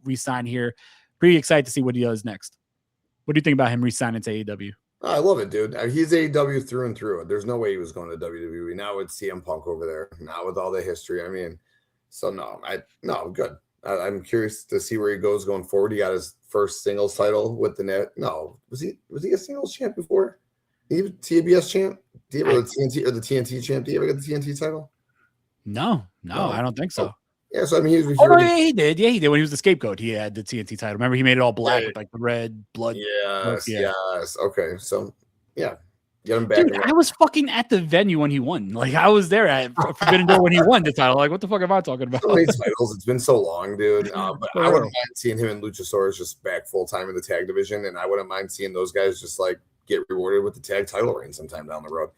re-sign here. Pretty excited to see what he does next. What do you think about him re-signing to AEW? Oh, I love it, dude. He's AEW through and through. There's no way he was going to WWE. Now with CM Punk over there. Now with all the history. I mean, so no, good. I'm curious to see where he goes going forward. He got his first singles title with the net. No, was he a singles champ before? He was TBS champ? Do you ever the TNT champ? Do you ever get the TNT title? No, I don't think so. Oh. Yeah, so I mean, he did. Yeah, he did. When he was the scapegoat, he had the TNT title. Remember, he made it all black with like the red blood. Yes. Okay, so yeah, get him back. Dude, I was fucking at the venue when he won. Like, I was there at Forbidden Door when he won the title. Like, what the fuck am I talking about? So many titles. It's been so long, dude. But I wouldn't mind seeing him and Luchasaurus just back full time in the tag division, and I wouldn't mind seeing those guys just like get rewarded with the tag title reign sometime down the road.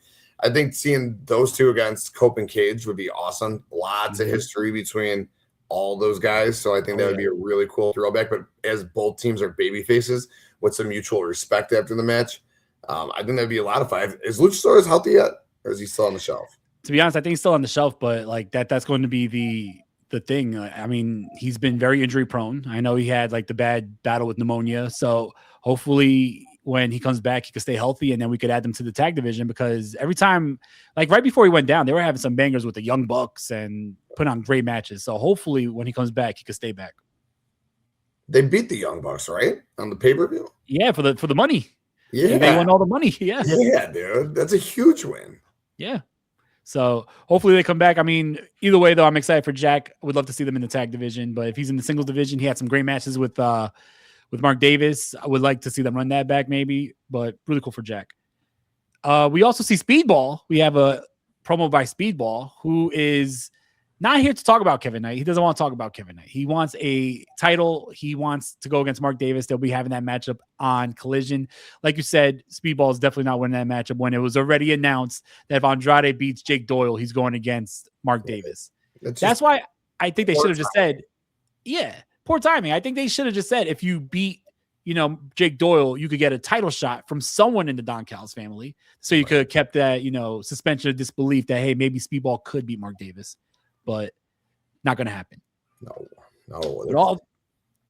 I think seeing those two against Cope and Cage would be awesome. Lots of history between all those guys, so I think that would be a really cool throwback. But as both teams are baby faces with some mutual respect after the match, I think that'd be a lot of fun. Is Luchasaurus healthy yet, or is he still on the shelf? To be honest, I think he's still on the shelf, but like that's going to be the thing. I mean, he's been very injury prone. I know he had like the bad battle with pneumonia, so hopefully when he comes back, he could stay healthy, and then we could add them to the tag division, because every time, like right before he went down, they were having some bangers with the Young Bucks and putting on great matches. So hopefully when he comes back, he could stay back. They beat the Young Bucks, right? On the pay-per-view? Yeah, for the money. Yeah. They won all the money. Yeah. Yeah, dude. That's a huge win. Yeah. So hopefully they come back. I mean, either way, though, I'm excited for Jack. I would love to see them in the tag division, but if he's in the singles division, he had some great matches with Mark Davis. I would like to see them run that back maybe, but really cool for Jack. We also see Speedball. We have a promo by Speedball, who is not here to talk about Kevin Knight. He doesn't want to talk about Kevin Knight. He wants a title. He wants to go against Mark Davis. They'll be having that matchup on Collision. Like you said, Speedball is definitely not winning that matchup when it was already announced that if Andrade beats Jake Doyle, he's going against Mark Davis. That's why I think they should have just said, poor timing. I think they should have just said, if you beat, Jake Doyle, you could get a title shot from someone in the Don Callis family. So you could have kept that, suspension of disbelief that, hey, maybe Speedball could beat Mark Davis. But not going to happen. No.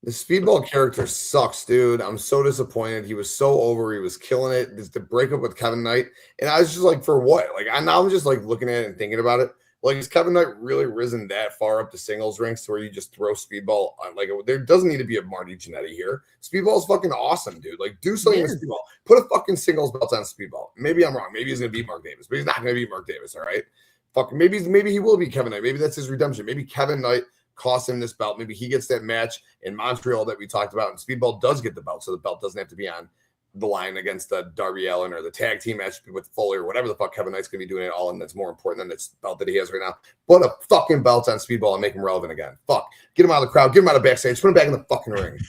The Speedball character sucks, dude. I'm so disappointed. He was so over. He was killing it. The breakup with Kevin Knight. And I was just like, for what? Like, I'm just like looking at it and thinking about it. Like, has Kevin Knight really risen that far up the singles ranks to where you just throw Speedball on? Like, there doesn't need to be a Marty Jannetty here. Speedball's fucking awesome, dude. Like, do something with Speedball. Put a fucking singles belt on Speedball. Maybe I'm wrong. Maybe he's going to beat Mark Davis, but he's not going to beat Mark Davis, all right? Fuck, maybe he will be Kevin Knight. Maybe that's his redemption. Maybe Kevin Knight costs him this belt. Maybe he gets that match in Montreal that we talked about, and Speedball does get the belt, so the belt doesn't have to be on the line against Darby Allin or the tag team match with Foley or whatever the fuck Kevin Knight's going to be doing it all, and that's more important than this belt that he has right now. Put a fucking belt on Speedball and make him relevant again. Fuck. Get him out of the crowd. Get him out of backstage. Put him back in the fucking ring.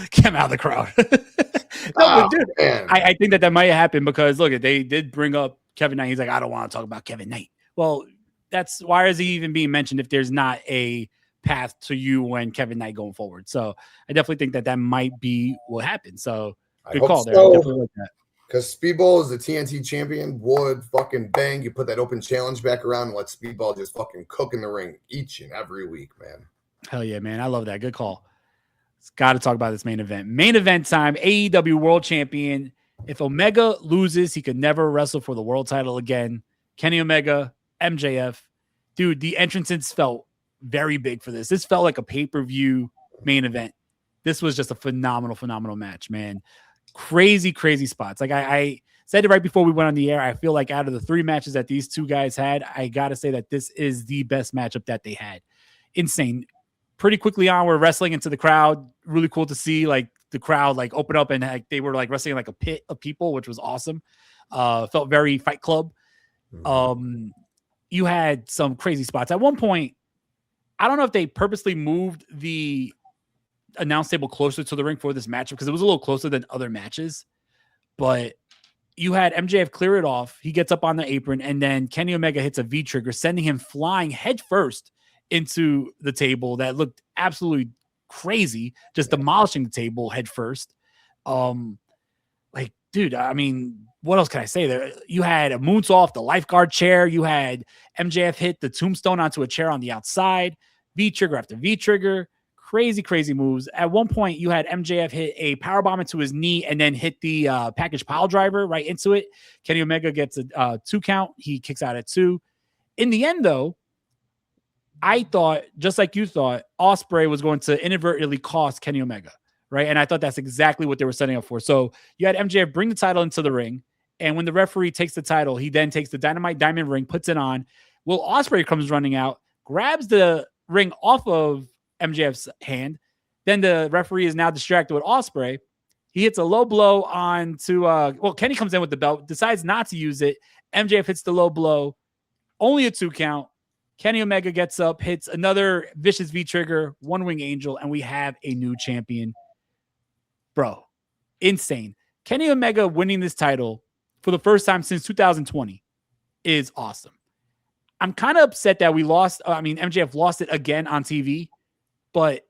Get him out of the crowd. But dude, I think that might happen because, look, they did bring up Kevin Knight. He's like, I don't want to talk about Kevin Knight. Well, that's why is he even being mentioned if there's not a path to you and Kevin Knight going forward? So I definitely think that might be what happened. So good call there. Because Speedball is the TNT champion, would fucking bang. You put that open challenge back around and let Speedball just fucking cook in the ring each and every week, man. Hell yeah, man. I love that. Good call. Got to talk about this main event. Main event time, AEW World Champion. If Omega loses, he could never wrestle for the world title again. Kenny Omega, MJF. Dude, the entrances felt very big for this. This felt like a pay-per-view main event. This was just a phenomenal match, man. Crazy spots. Like I said it right before we went on the air. I feel like out of the 3 matches that these two guys had, I got to say that this is the best matchup that they had. Insane. Pretty quickly on, we're wrestling into the crowd. Really cool to see like the crowd like open up and like they were like wrestling like a pit of people, which was awesome. Felt very Fight Club. You had some crazy spots. At one point, I don't know if they purposely moved the announce table closer to the ring for this matchup because it was a little closer than other matches, but you had MJF clear it off. He gets up on the apron and then Kenny Omega hits a V trigger, sending him flying head first into the table that looked absolutely crazy, just demolishing the table head first. Like, dude, I mean, what else can I say there? You had a moonsault, the lifeguard chair. You had MJF hit the tombstone onto a chair on the outside, V trigger after V trigger, crazy moves. At one point, you had MJF hit a powerbomb into his knee and then hit the package pile driver right into it. Kenny Omega gets a 2 count. He kicks out at 2. In the end, though, I thought, just like you thought, Ospreay was going to inadvertently cost Kenny Omega, right? And I thought that's exactly what they were setting up for. So you had MJF bring the title into the ring, and when the referee takes the title, he then takes the Dynamite Diamond ring, puts it on. Will Ospreay comes running out, grabs the ring off of MJF's hand. Then the referee is now distracted with Ospreay. He hits a low blow onto, Kenny comes in with the belt, decides not to use it. MJF hits the low blow, only a 2 count. Kenny Omega gets up, hits another vicious V-trigger, one-wing angel, and we have a new champion. Bro, insane. Kenny Omega winning this title for the first time since 2020 is awesome. I'm kind of upset that we lost. MJF lost it again on TV, but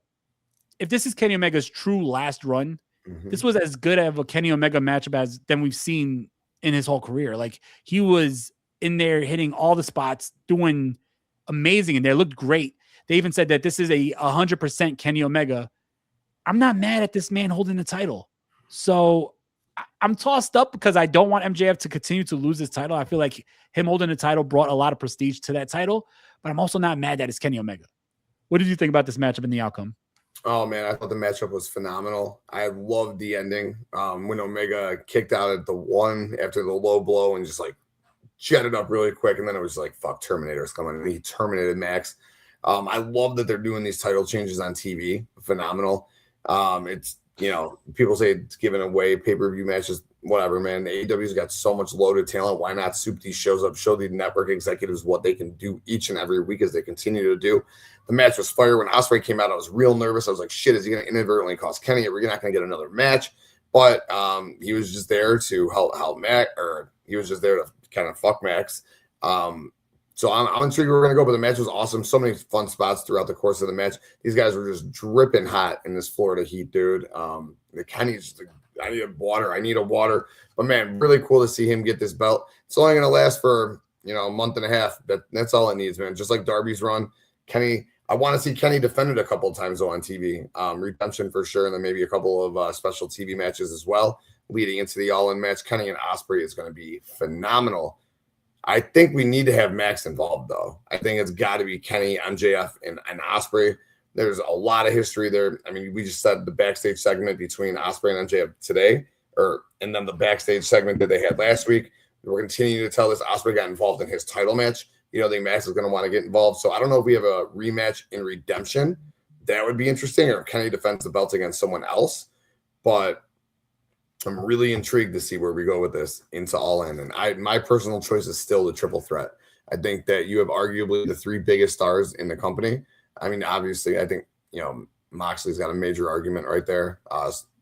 if this is Kenny Omega's true last run, this was as good of a Kenny Omega matchup than we've seen in his whole career. Like, he was in there hitting all the spots, doing amazing, and they looked great. They even said that this is a 100% Kenny Omega. I'm not mad at this man holding the title. So I'm tossed up because I don't want MJF to continue to lose his title. I feel like him holding the title brought a lot of prestige to that title, but I'm also not mad that it's Kenny Omega. What did you think about this matchup and the outcome? Oh, man, I thought the matchup was phenomenal. I loved the ending when Omega kicked out at the 1 after the low blow and just like jetted up really quick. And then it was like, fuck, Terminator's coming. And he terminated Max. I love that they're doing these title changes on TV. Phenomenal. It's, people say it's giving away pay-per-view matches, whatever, man. AEW's got so much loaded talent. Why not soup these shows up, show the network executives what they can do each and every week as they continue to do. The match was fire. When Ospreay came out, I was real nervous. I was like, shit, is he going to inadvertently cost Kenny? We're not going to get another match. But he was just there to help Max, or he was just there to kind of fuck Max. So I'm intrigued where we're going to go, but the match was awesome. So many fun spots throughout the course of the match. These guys were just dripping hot in this Florida heat, dude. Kenny's just I need a water. But, man, really cool to see him get this belt. It's only going to last for, a month and a half. That's all it needs, man. Just like Darby's run. Kenny, I want to see Kenny defended a couple of times, though, on TV. Redemption for sure, and then maybe a couple of special TV matches as well leading into the All-In match. Kenny and Ospreay is going to be phenomenal. I think we need to have Max involved, though. I think it's got to be Kenny, MJF, and Ospreay. There's a lot of history there. I mean, we just said the backstage segment between Ospreay and MJF today, and then the backstage segment that they had last week. We're continuing to tell this Ospreay got involved in his title match. I think Max is going to want to get involved. So I don't know if we have a rematch in Redemption. That would be interesting, or if Kenny defends the belt against someone else. But I'm really intrigued to see where we go with this into All In. And my personal choice is still the triple threat. I think that you have arguably the 3 biggest stars in the company. I mean, obviously, I think, Moxley's got a major argument right there.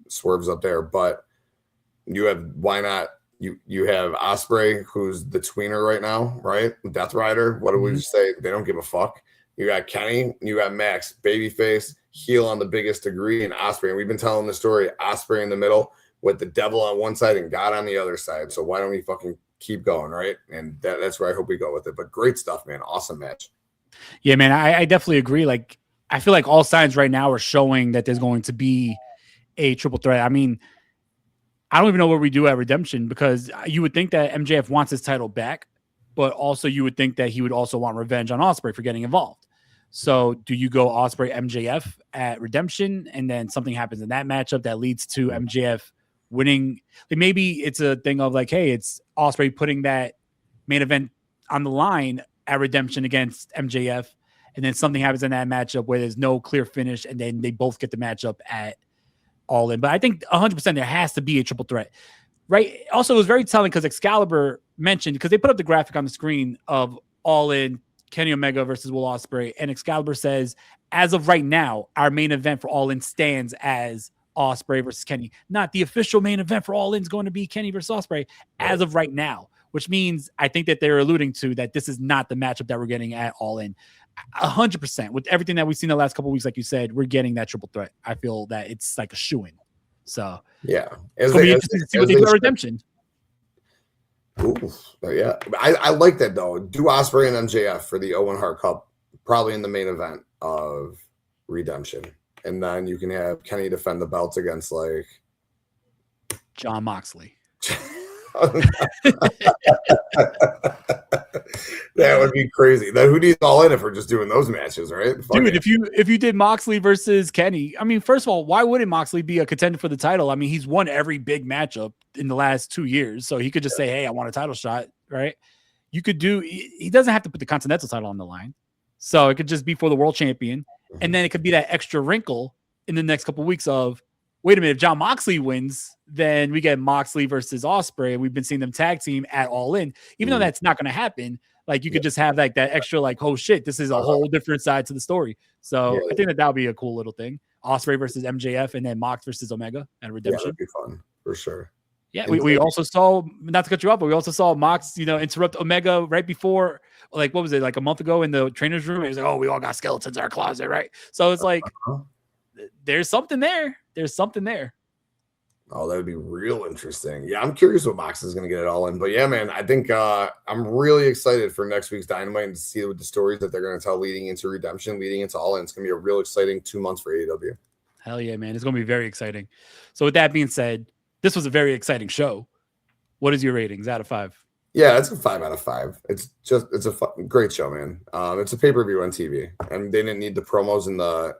Swerve's up there. But you have, why not? You have Ospreay, who's the tweener right now, right? Death Rider. What do we just say? They don't give a fuck. You got Kenny. You got Max, babyface, heel on the biggest degree, and Ospreay. And we've been telling the story, Ospreay in the middle with the devil on one side and God on the other side. So why don't we fucking keep going, right? And that's where I hope we go with it. But great stuff, man. Awesome match. Yeah, man, I definitely agree. Like, I feel like all signs right now are showing that there's going to be a triple threat. I mean, I don't even know what we do at Redemption, because you would think that MJF wants his title back, but also you would think that he would also want revenge on Ospreay for getting involved. So do you go Ospreay MJF at Redemption, and then something happens in that matchup that leads to MJF winning? Like, maybe it's a thing of like, hey, it's Ospreay putting that main event on the line at Redemption against MJF, and then something happens in that matchup where there's no clear finish, and then they both get the matchup at All In. But I think 100% there has to be a triple threat, right? Also, it was very telling because Excalibur mentioned, because they put up the graphic on the screen of All In, Kenny Omega versus Will Ospreay, and Excalibur says, as of right now, our main event for All In stands as Ospreay versus Kenny. Not the official main event for All In is going to be Kenny versus Ospreay as of right now, which means I think that they're alluding to that this is not the matchup that we're getting at All In. 100% with everything that we've seen the last couple of weeks, like you said, we're getting that triple threat. I feel that it's like a shoo-in. So yeah, it's gonna be interesting to see what they do at Redemption. Ooh, yeah, I like that though. Do Ospreay and MJF for the Owen Hart Cup, probably in the main event of Redemption, and then you can have Kenny defend the belts against like John Moxley. That would be crazy. Then who needs All In if we're just doing those matches, right? Dude, if you did Moxley versus Kenny, I mean, first of all, why wouldn't Moxley be a contender for the title? I mean, he's won every big matchup in the last 2 years, so he could just say, "Hey, I want a title shot," right? You could do. He doesn't have to put the Continental title on the line, so it could just be for the World Champion, and then it could be that extra wrinkle in the next couple of weeks of, wait a minute, if John Moxley wins, then we get Moxley versus Ospreay. We've been seeing them tag team at All In, even though that's not going to happen. Like you could just have like that extra, like, oh shit, this is a whole different side to the story. So I think that would be a cool little thing. Ospreay versus MJF, and then Mox versus Omega at Redemption. That'd be fun for sure. Yeah, we also saw, not to cut you off, but we also saw Mox, interrupt Omega right before, like, what was it, like a month ago in the trainer's room? He was like, oh, we all got skeletons in our closet, right? So it's like, there's something there. There's something there. Oh, that would be real interesting. Yeah, I'm curious what Mox is going to get it all in. But yeah, man, I think I'm really excited for next week's Dynamite and to see the stories that they're going to tell leading into Redemption, leading into All In. It's going to be a real exciting 2 months for AEW. Hell yeah, man. It's going to be very exciting. So with that being said, this was a very exciting show. What is your ratings out of 5? Yeah, it's a 5 out of 5. It's a great show, man. It's a pay-per-view on TV, and they didn't need the promos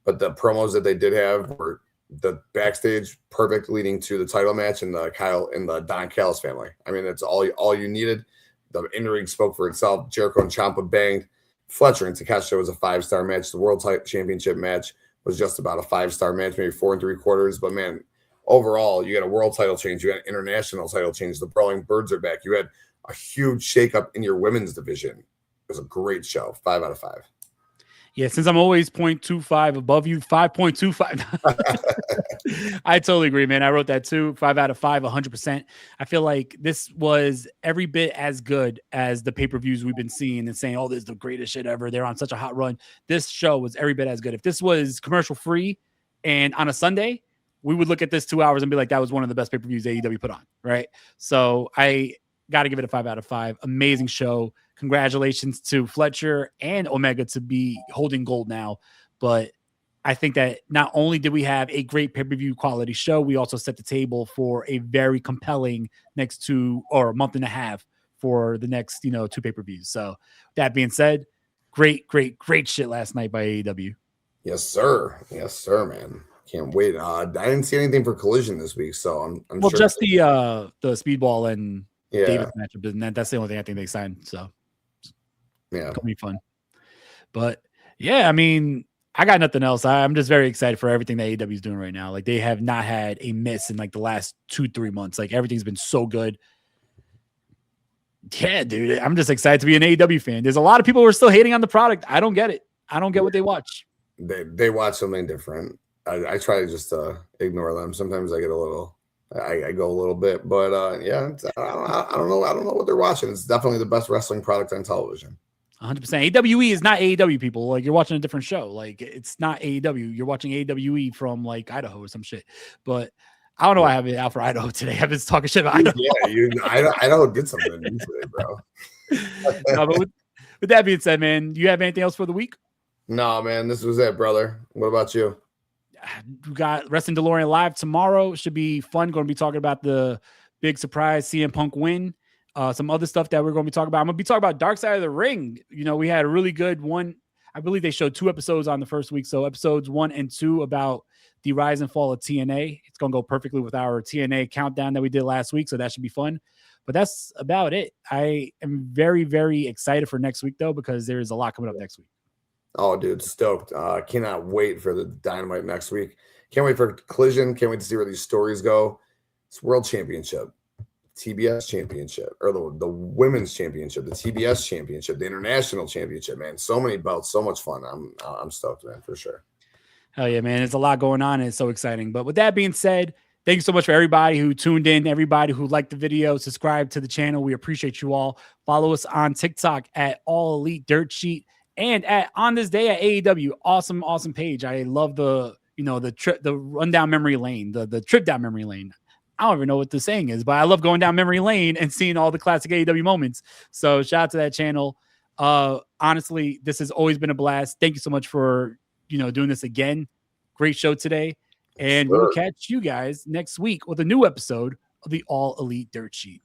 but the promos that they did have were the backstage perfect, leading to the title match and the Don Callis family. I mean, that's all you needed. The in-ring spoke for itself. Jericho and Ciampa banged. Fletcher and Takeshita was a 5-star match. The World Championship match was just about a 5-star match, maybe 4 3/4. But man, overall, you got a world title change. You got an international title change. The Brawling Birds are back. You had a huge shakeup in your women's division. It was a great show. 5 out of 5. Yeah, since I'm always 0.25 above you, 5.25. I totally agree, man. I wrote that too. 5 out of 5, 100%. I feel like this was every bit as good as the pay-per-views we've been seeing and saying, oh, this is the greatest shit ever. They're on such a hot run. This show was every bit as good. If this was commercial-free and on a Sunday, we would look at this 2 hours and be like, that was one of the best pay-per-views AEW put on, right? So I got to give it a 5 out of 5. Amazing show. Congratulations to Fletcher and Omega to be holding gold now. But I think that not only did we have a great pay-per-view quality show, we also set the table for a very compelling next 2 or a month and a half for the next, 2 pay-per-views. So that being said, great shit last night by AEW. Yes, sir. Yes, sir, man. Can't wait. I didn't see anything for Collision this week, so I'm well, sure. Just the Speedball and David matchup, and that's the only thing I think they signed. So yeah, it'll be fun. But yeah, I mean, I got nothing else. I'm just very excited for everything that AEW is doing right now. Like, they have not had a miss in like the last 2-3 months. Like, everything's been so good. Yeah, dude, I'm just excited to be an AEW fan. There's a lot of people who are still hating on the product. I don't get it. I don't get what they watch. They watch something different. I try to just ignore them. Sometimes I get I go a little bit, but I don't know what they're watching. It's definitely the best wrestling product on television. 100%. AWE is not AEW, people. Like, you're watching a different show. Like, it's not AEW. You're watching AWE from like Idaho or some shit. But I don't know why I have it out for Idaho today. I've been talking shit about Idaho. Yeah, Idaho did something to me today, bro. No, but with that being said, man, do you have anything else for the week? No, man, this was it, brother. What about you? We got Wrestling DeLorean live tomorrow. Should be fun. Going to be talking about the big surprise CM Punk win. Some other stuff that we're going to be talking about. I'm going to be talking about Dark Side of the Ring. We had a really good one. I believe they showed 2 episodes on the first week. So episodes 1 and 2 about the rise and fall of TNA. It's going to go perfectly with our TNA countdown that we did last week. So that should be fun. But that's about it. I am very, very excited for next week, though, because there is a lot coming up next week. Oh, dude, stoked. Cannot wait for the Dynamite next week. Can't wait for Collision. Can't wait to see where these stories go. It's World Championship, TBS Championship, or the Women's Championship, the TBS Championship, the International Championship, man. So many belts, so much fun. I'm stoked, man, for sure. Hell yeah, man. There's a lot going on, and it's so exciting. But with that being said, thank you so much for everybody who tuned in, everybody who liked the video, subscribe to the channel. We appreciate you all. Follow us on TikTok at All Elite Dirt Sheet. And on this day at AEW, awesome page. I love the run down memory lane, the trip down memory lane. I don't even know what the saying is, but I love going down memory lane and seeing all the classic AEW moments. So shout out to that channel. Honestly, this has always been a blast. Thank you so much for, doing this again. Great show today. And we'll catch you guys next week with a new episode the All Elite Dirt Sheet.